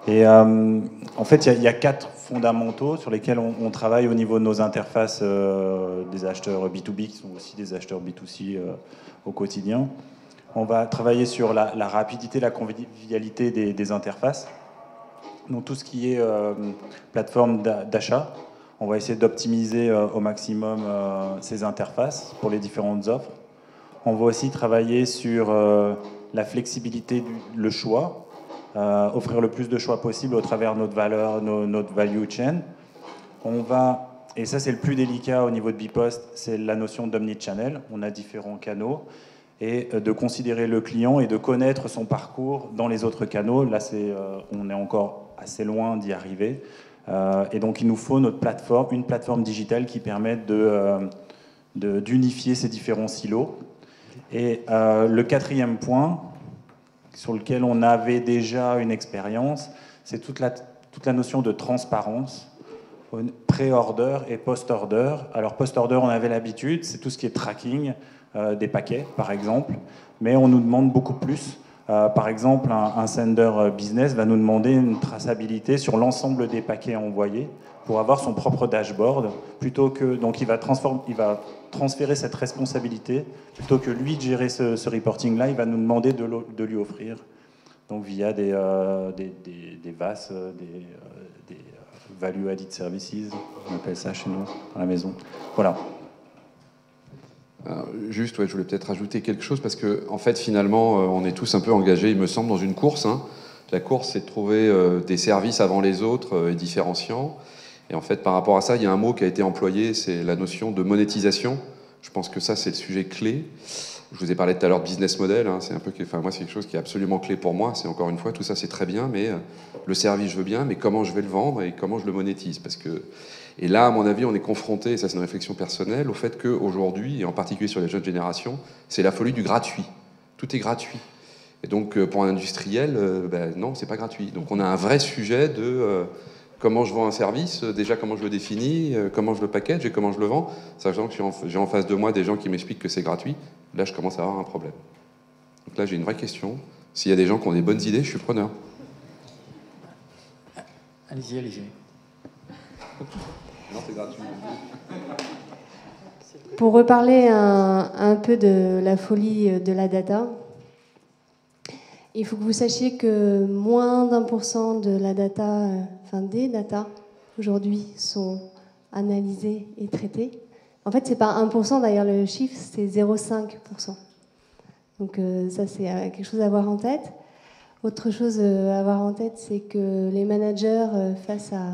Et en fait, il y a 4 fondamentaux sur lesquels on travaille au niveau de nos interfaces des acheteurs B2B, qui sont aussi des acheteurs B2C au quotidien. On va travailler sur la rapidité, la convivialité des interfaces. Donc tout ce qui est plateforme d'achat, on va essayer d'optimiser au maximum ces interfaces pour les différentes offres. On va aussi travailler sur la flexibilité, le choix, offrir le plus de choix possible au travers de notre valeur, notre value chain. Et ça c'est le plus délicat au niveau de Bipost, c'est la notion d'omnichannel. On a différents canaux, et de considérer le client et de connaître son parcours dans les autres canaux. Là, on est encore assez loin d'y arriver. Et donc, il nous faut une plateforme digitale qui permette d'unifier ces différents silos. Et le 4e point, sur lequel on avait déjà une expérience, c'est toute la notion de transparence, pré-order et post-order. Alors, post-order, on avait l'habitude, c'est tout ce qui est tracking, des paquets, par exemple, mais on nous demande beaucoup plus. Par exemple, un sender business va nous demander une traçabilité sur l'ensemble des paquets envoyés pour avoir son propre dashboard, donc il va transférer cette responsabilité, plutôt que lui de gérer ce reporting-là, il va nous demander de lui offrir, donc via des VAS, des Value Added Services, on appelle ça chez nous, à la maison. Voilà. Juste, je voulais peut-être rajouter quelque chose, parce que en fait, finalement, on est tous un peu engagés, il me semble, dans une course. La course, c'est de trouver des services avant les autres et différenciants. Et en fait, par rapport à ça, il y a un mot qui a été employé, c'est la notion de monétisation. Je pense que ça, c'est le sujet clé. Je vous ai parlé tout à l'heure de business model. C'est moi, c'est quelque chose qui est absolument clé pour moi. C'est encore une fois, tout ça, c'est très bien, mais le service, je veux bien, mais comment je vais le vendre et comment je le monétise, Et là, à mon avis, on est confronté, et ça c'est une réflexion personnelle, au fait qu'aujourd'hui, et en particulier sur les jeunes générations, c'est la folie du gratuit. Tout est gratuit. Et donc, pour un industriel, non, c'est pas gratuit. Donc, on a un vrai sujet de comment je vends un service, déjà comment je le définis, comment je le package et comment je le vends, sachant que j'ai en face de moi des gens qui m'expliquent que c'est gratuit. Là, je commence à avoir un problème. Donc là, j'ai une vraie question. S'il y a des gens qui ont des bonnes idées, je suis preneur. Allez-y. Non, c'est gratuit. Pour reparler un peu de la folie de la data, il faut que vous sachiez que moins d'1% de la data, des data, aujourd'hui, sont analysées et traitées. En fait, c'est pas 1%, d'ailleurs, le chiffre, c'est 0,5%. Donc ça, c'est quelque chose à avoir en tête. Autre chose à avoir en tête, c'est que les managers, face à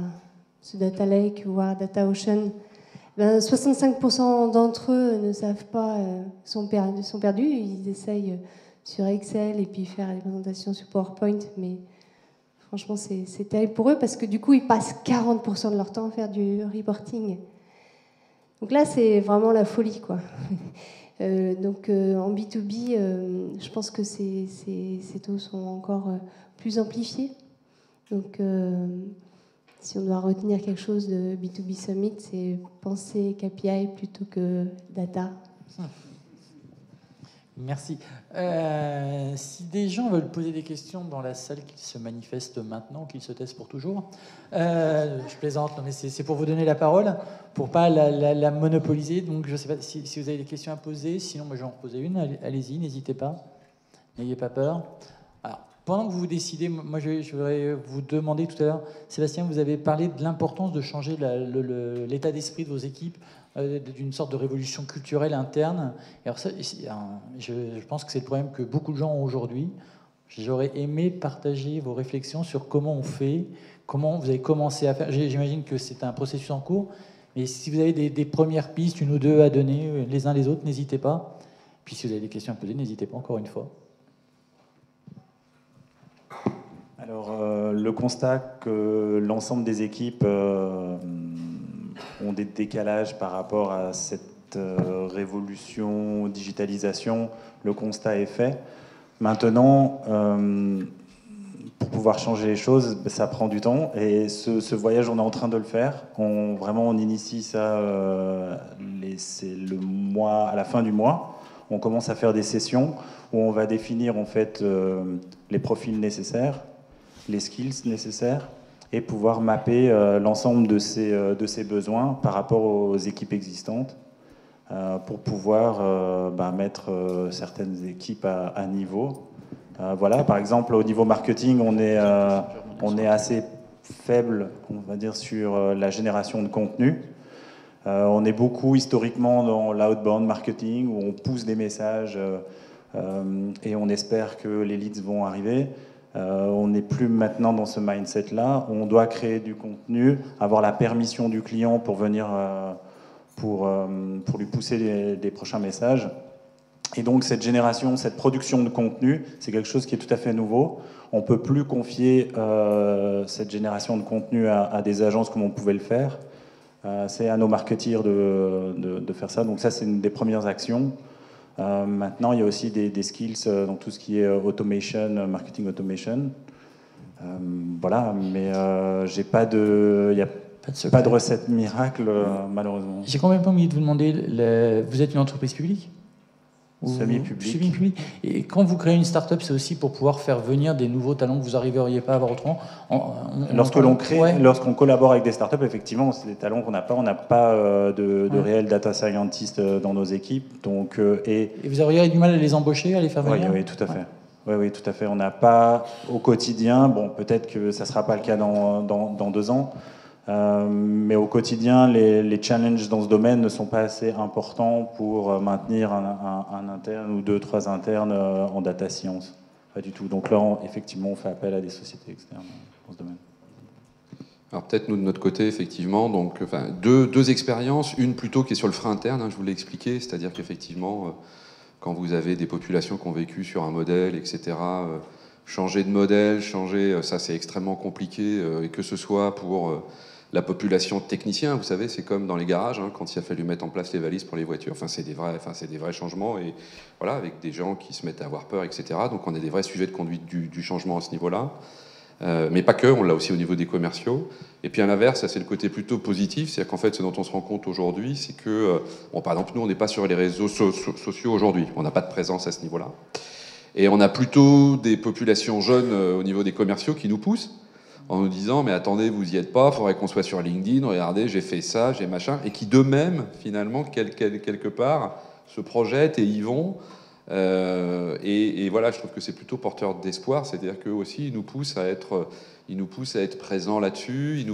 ce data lake, voire data ocean, 65% d'entre eux ne savent pas, sont perdus. Ils essayent sur Excel et puis faire des présentations sur PowerPoint, mais franchement, c'est terrible pour eux parce que du coup, ils passent 40% de leur temps à faire du reporting. Donc là, c'est vraiment la folie, quoi. Donc en B2B, je pense que ces taux sont encore plus amplifiés. Donc si on doit retenir quelque chose de B2B Summit, c'est penser KPI plutôt que data. Merci. Si des gens veulent poser des questions dans la salle, qu'ils se manifestent maintenant, qu'ils se taisent pour toujours. Je plaisante, non, mais c'est pour vous donner la parole, pour pas la monopoliser. Donc je ne sais pas si vous avez des questions à poser. Sinon, moi, je vais en poser une. Allez-y, n'hésitez pas. N'ayez pas peur. Alors, pendant que vous décidez, moi, je voudrais vous demander tout à l'heure, Sébastien, vous avez parlé de l'importance de changer l'état d'esprit de vos équipes, d'une sorte de révolution culturelle interne. Et alors ça, je pense que c'est le problème que beaucoup de gens ont aujourd'hui. J'aurais aimé partager vos réflexions sur comment on fait, comment vous avez commencé à faire. J'imagine que c'est un processus en cours, mais si vous avez des premières pistes, une ou deux à donner les uns les autres, n'hésitez pas. Puis si vous avez des questions à poser, n'hésitez pas encore une fois. Alors, le constat que l'ensemble des équipes ont des décalages par rapport à cette révolution, digitalisation, le constat est fait. Maintenant, pour pouvoir changer les choses, ça prend du temps. Et ce voyage, on est en train de le faire. On initie ça c'est le mois, à la fin du mois. On commence à faire des sessions où on va définir en fait les profils nécessaires, les skills nécessaires, et pouvoir mapper l'ensemble de ces besoins par rapport aux équipes existantes pour pouvoir mettre certaines équipes à niveau. Voilà, par exemple, au niveau marketing, on est assez faible, on va dire, sur la génération de contenu. On est beaucoup historiquement dans l'outbound marketing où on pousse des messages et on espère que les leads vont arriver. On n'est plus maintenant dans ce mindset-là. On doit créer du contenu, avoir la permission du client pour venir, pour lui pousser des prochains messages. Et donc cette génération, cette production de contenu, c'est quelque chose qui est tout à fait nouveau. On ne peut plus confier cette génération de contenu à des agences comme on pouvait le faire. C'est à nos marketeers de faire ça. Donc ça, c'est une des premières actions. Maintenant, il y a aussi des skills dans tout ce qui est automation, marketing automation. Voilà, mais j'ai pas de, il n'y a pas de recette miracle, malheureusement. J'ai quand même pas oublié de vous demander, vous êtes une entreprise publique ? Semi-public. Semi-public. Et quand vous créez une start-up, c'est aussi pour pouvoir faire venir des nouveaux talents que vous n'arriveriez pas à avoir autrement. Lorsqu'on collabore avec des startups, effectivement, c'est des talents qu'on n'a pas. On n'a pas de réels data scientists dans nos équipes. Donc, et vous auriez du mal à les embaucher, à les faire venir ? Oui, tout à fait. Oui, tout à fait. On n'a pas au quotidien. Bon, peut-être que ça ne sera pas le cas dans 2 ans. Mais au quotidien, les challenges dans ce domaine ne sont pas assez importants pour maintenir un interne ou 2-3 internes en data science. Pas du tout. Donc là, effectivement, on fait appel à des sociétés externes dans ce domaine. Alors peut-être nous de notre côté, effectivement, donc, deux expériences. Une plutôt qui est sur le frein interne, je vous l'ai expliqué, c'est-à-dire qu'effectivement, quand vous avez des populations qui ont vécu sur un modèle, etc., changer de modèle, ça c'est extrêmement compliqué, et que ce soit pour la population de techniciens, vous savez, c'est comme dans les garages, quand il a fallu mettre en place les valises pour les voitures. C'est des vrais changements, et voilà, avec des gens qui se mettent à avoir peur, etc. Donc on a des vrais sujets de conduite du changement à ce niveau-là. Mais pas que, on l'a aussi au niveau des commerciaux. Et puis à l'inverse, ça c'est le côté plutôt positif, c'est-à-dire qu'en fait, ce dont on se rend compte aujourd'hui, c'est que, par exemple, nous, on n'est pas sur les réseaux sociaux aujourd'hui, on n'a pas de présence à ce niveau-là. Et on a plutôt des populations jeunes au niveau des commerciaux qui nous poussent, en nous disant, mais attendez, vous y êtes pas, il faudrait qu'on soit sur LinkedIn, regardez, j'ai fait ça, j'ai machin, et qui d'eux-mêmes, finalement, quelque part, se projettent et y vont. Et voilà, je trouve que c'est plutôt porteur d'espoir, c'est-à-dire qu'eux aussi, ils nous poussent à être présents là-dessus,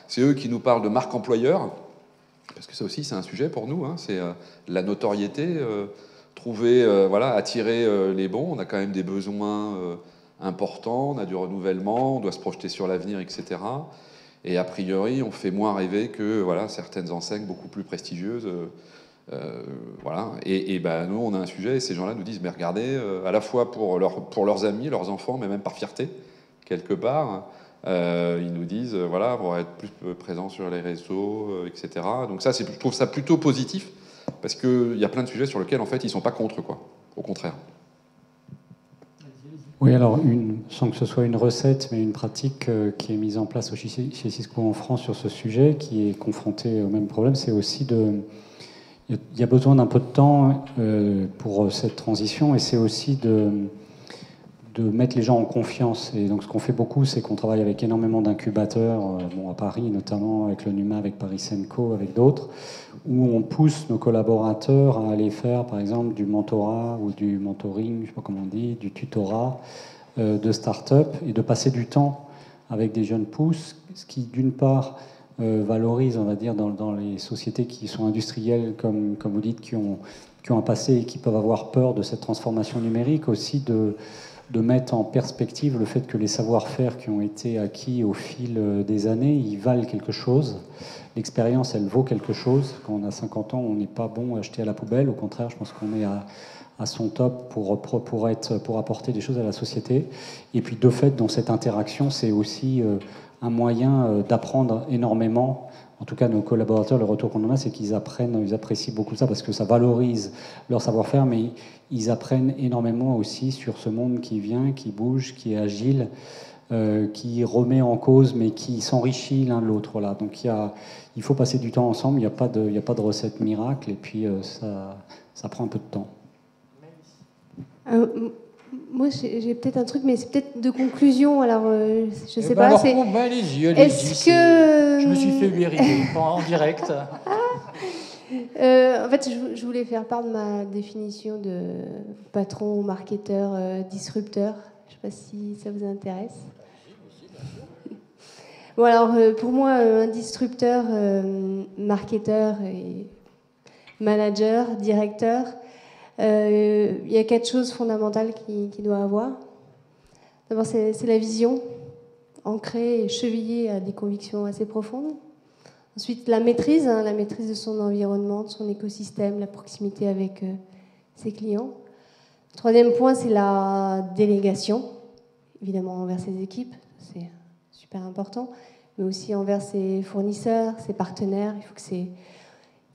c'est eux qui nous parlent de marque employeur, parce que ça aussi, c'est un sujet pour nous, c'est la notoriété, attirer les bons. On a quand même des besoins importants, on a du renouvellement, on doit se projeter sur l'avenir, etc. Et a priori, on fait moins rêver que certaines enseignes beaucoup plus prestigieuses. Et nous, on a un sujet, et ces gens-là nous disent, mais regardez, à la fois pour leurs amis, leurs enfants, mais même par fierté, quelque part, Ils nous disent, voilà, on va être plus présent sur les réseaux, etc. Donc ça, je trouve ça plutôt positif, parce qu'il y a plein de sujets sur lesquels, en fait, ils ne sont pas contre, quoi. Au contraire. Oui, alors, sans que ce soit une recette, mais une pratique qui est mise en place chez Cisco en France sur ce sujet, qui est confrontée au même problème, c'est aussi il y a besoin d'un peu de temps pour cette transition, et c'est aussi de mettre les gens en confiance. Et donc ce qu'on fait beaucoup, c'est qu'on travaille avec énormément d'incubateurs, à Paris notamment, avec le NUMA, avec Paris Senco, avec d'autres, où on pousse nos collaborateurs à aller faire, par exemple, du mentorat ou du mentoring, je ne sais pas comment on dit, du tutorat de start-up, et de passer du temps avec des jeunes pousses, ce qui, d'une part, valorise, on va dire, dans les sociétés qui sont industrielles, comme vous dites, qui ont un passé et qui peuvent avoir peur de cette transformation numérique, aussi de mettre en perspective le fait que les savoir-faire qui ont été acquis au fil des années, ils valent quelque chose. L'expérience, elle vaut quelque chose. Quand on a 50 ans, on n'est pas bon à jeter à la poubelle. Au contraire, je pense qu'on est à son top pour apporter des choses à la société. Et puis, de fait, dans cette interaction, c'est aussi un moyen d'apprendre énormément. En tout cas, nos collaborateurs, le retour qu'on en a, c'est qu'ils apprécient beaucoup ça parce que ça valorise leur savoir-faire, mais ils apprennent énormément aussi sur ce monde qui vient, qui bouge, qui est agile, qui remet en cause, mais qui s'enrichit l'un de l'autre. Voilà. Donc il faut passer du temps ensemble, il n'y a pas de recette miracle, et puis ça prend un peu de temps. Moi, j'ai peut-être un truc, mais c'est peut-être de conclusion. Alors, je sais pas. Alors, allez-y, est-ce que je me suis fait vérifier en direct. En fait, je voulais faire part de ma définition de patron, marketeur, disrupteur. Je ne sais pas si ça vous intéresse. Bon, alors, pour moi, un disrupteur, marketeur et manager, directeur, il y a 4 choses fondamentales qu'il doit avoir. D'abord, c'est la vision, ancrée et chevillée à des convictions assez profondes. Ensuite, la maîtrise de son environnement, de son écosystème, la proximité avec ses clients. Le 3e point, c'est la délégation, évidemment envers ses équipes, c'est super important, mais aussi envers ses fournisseurs, ses partenaires. Il faut qu'ils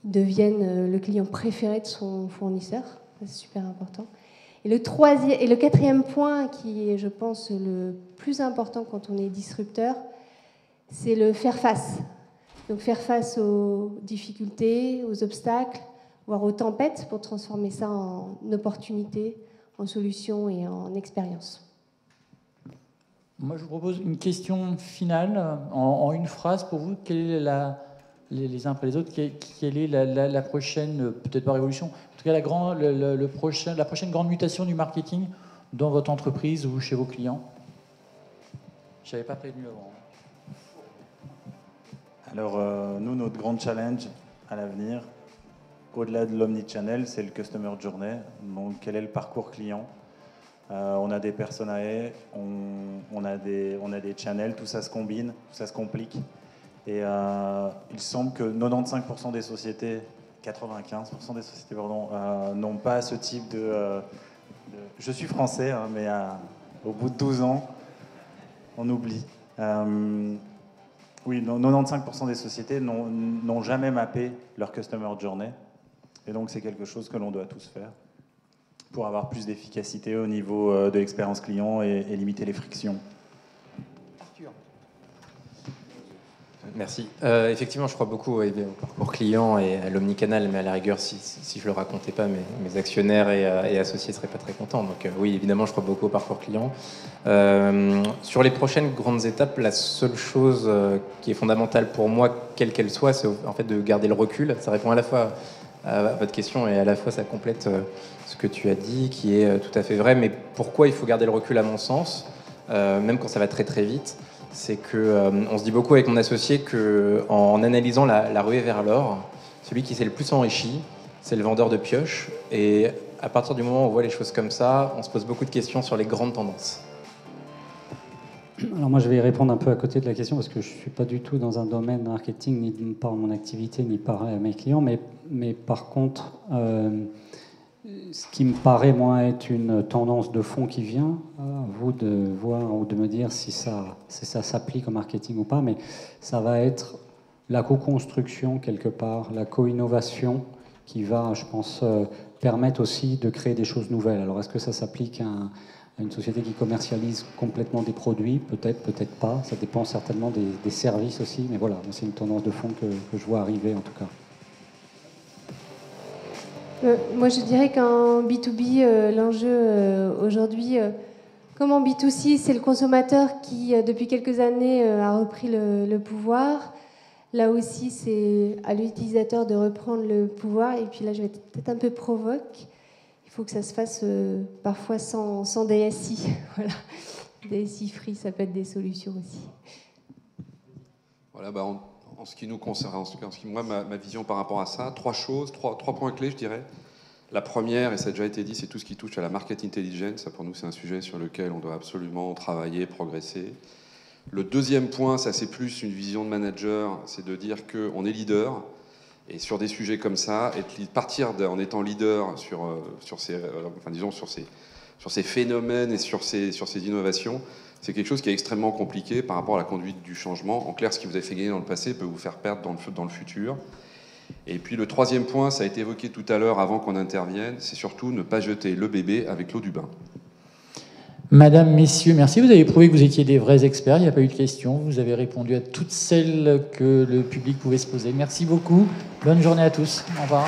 deviennent le client préféré de son fournisseur. C'est super important. Et le 4e point, qui est, je pense, le plus important quand on est disrupteur, c'est le faire face. Donc faire face aux difficultés, aux obstacles, voire aux tempêtes, pour transformer ça en opportunité, en solution et en expérience. Moi, je vous propose une question finale, en une phrase pour vous. Quelle est les uns après les autres, quelle est la prochaine, peut-être pas révolution, en tout cas la prochaine grande mutation du marketing dans votre entreprise ou chez vos clients? Je n'avais pas prévenu avant. Alors, nous, notre grand challenge à l'avenir, au-delà de l'omnichannel, c'est le Customer Journey. Donc, quel est le parcours client? On a des personae, on a des channels, tout ça se combine, tout ça se complique. Et il semble que 95% des sociétés, 95% des sociétés, n'ont pas ce type de... Je suis français, hein, mais au bout de 12 ans, on oublie. Oui, 95% des sociétés n'ont jamais mappé leur Customer Journey. Et donc, c'est quelque chose que l'on doit tous faire pour avoir plus d'efficacité au niveau de l'expérience client et limiter les frictions. Arthur. Merci. Effectivement, je crois beaucoup au parcours client et à l'omnicanal, mais à la rigueur, si je ne le racontais pas, mes actionnaires et associés ne seraient pas très contents. Donc oui, évidemment, je crois beaucoup au parcours client. Sur les prochaines grandes étapes, la seule chose qui est fondamentale pour moi, quelle qu'elle soit, c'est en fait de garder le recul. Ça répond à la fois à votre question et à la fois ça complète ce que tu as dit, qui est tout à fait vrai. Mais pourquoi il faut garder le recul à mon sens, même quand ça va très très vite? C'est qu'on se dit beaucoup avec mon associé qu'en analysant la ruée vers l'or, celui qui s'est le plus enrichi, c'est le vendeur de pioches. Et à partir du moment où on voit les choses comme ça, on se pose beaucoup de questions sur les grandes tendances. Alors moi, je vais y répondre un peu à côté de la question parce que je ne suis pas du tout dans un domaine marketing, ni par mon activité, ni par mes clients. Mais par contre, Ce qui me paraît, moi, être une tendance de fond qui vient, à vous de voir ou de me dire si ça s'applique au marketing ou pas, mais ça va être la co-construction quelque part, la co-innovation qui va, je pense, permettre aussi de créer des choses nouvelles. Alors, est-ce que ça s'applique à une société qui commercialise complètement des produits? Peut-être, peut-être pas. Ça dépend certainement des services aussi, mais voilà, c'est une tendance de fond que je vois arriver en tout cas. Moi, je dirais qu'en B2B, l'enjeu aujourd'hui, comme en B2C, c'est le consommateur qui, depuis quelques années, a repris le pouvoir. Là aussi, c'est à l'utilisateur de reprendre le pouvoir. Et puis là, je vais être peut-être un peu provoque. Il faut que ça se fasse parfois sans DSI. Voilà. DSI free, ça peut être des solutions aussi. Voilà, en ce qui nous concerne, en ce qui, moi, ma vision par rapport à ça, trois points clés, je dirais. La première, et ça a déjà été dit, c'est tout ce qui touche à la market intelligence. Ça, pour nous, c'est un sujet sur lequel on doit absolument travailler, progresser. Le deuxième point, ça c'est plus une vision de manager, c'est de dire qu'on est leader, et sur des sujets comme ça, partir en étant leader sur ces phénomènes et sur ces innovations, c'est quelque chose qui est extrêmement compliqué par rapport à la conduite du changement. En clair, ce qui vous a fait gagner dans le passé peut vous faire perdre dans le futur. Et puis le troisième point, ça a été évoqué tout à l'heure avant qu'on intervienne, c'est surtout ne pas jeter le bébé avec l'eau du bain. Madame, messieurs, merci. Vous avez prouvé que vous étiez des vrais experts. Il n'y a pas eu de questions. Vous avez répondu à toutes celles que le public pouvait se poser. Merci beaucoup. Bonne journée à tous. Au revoir.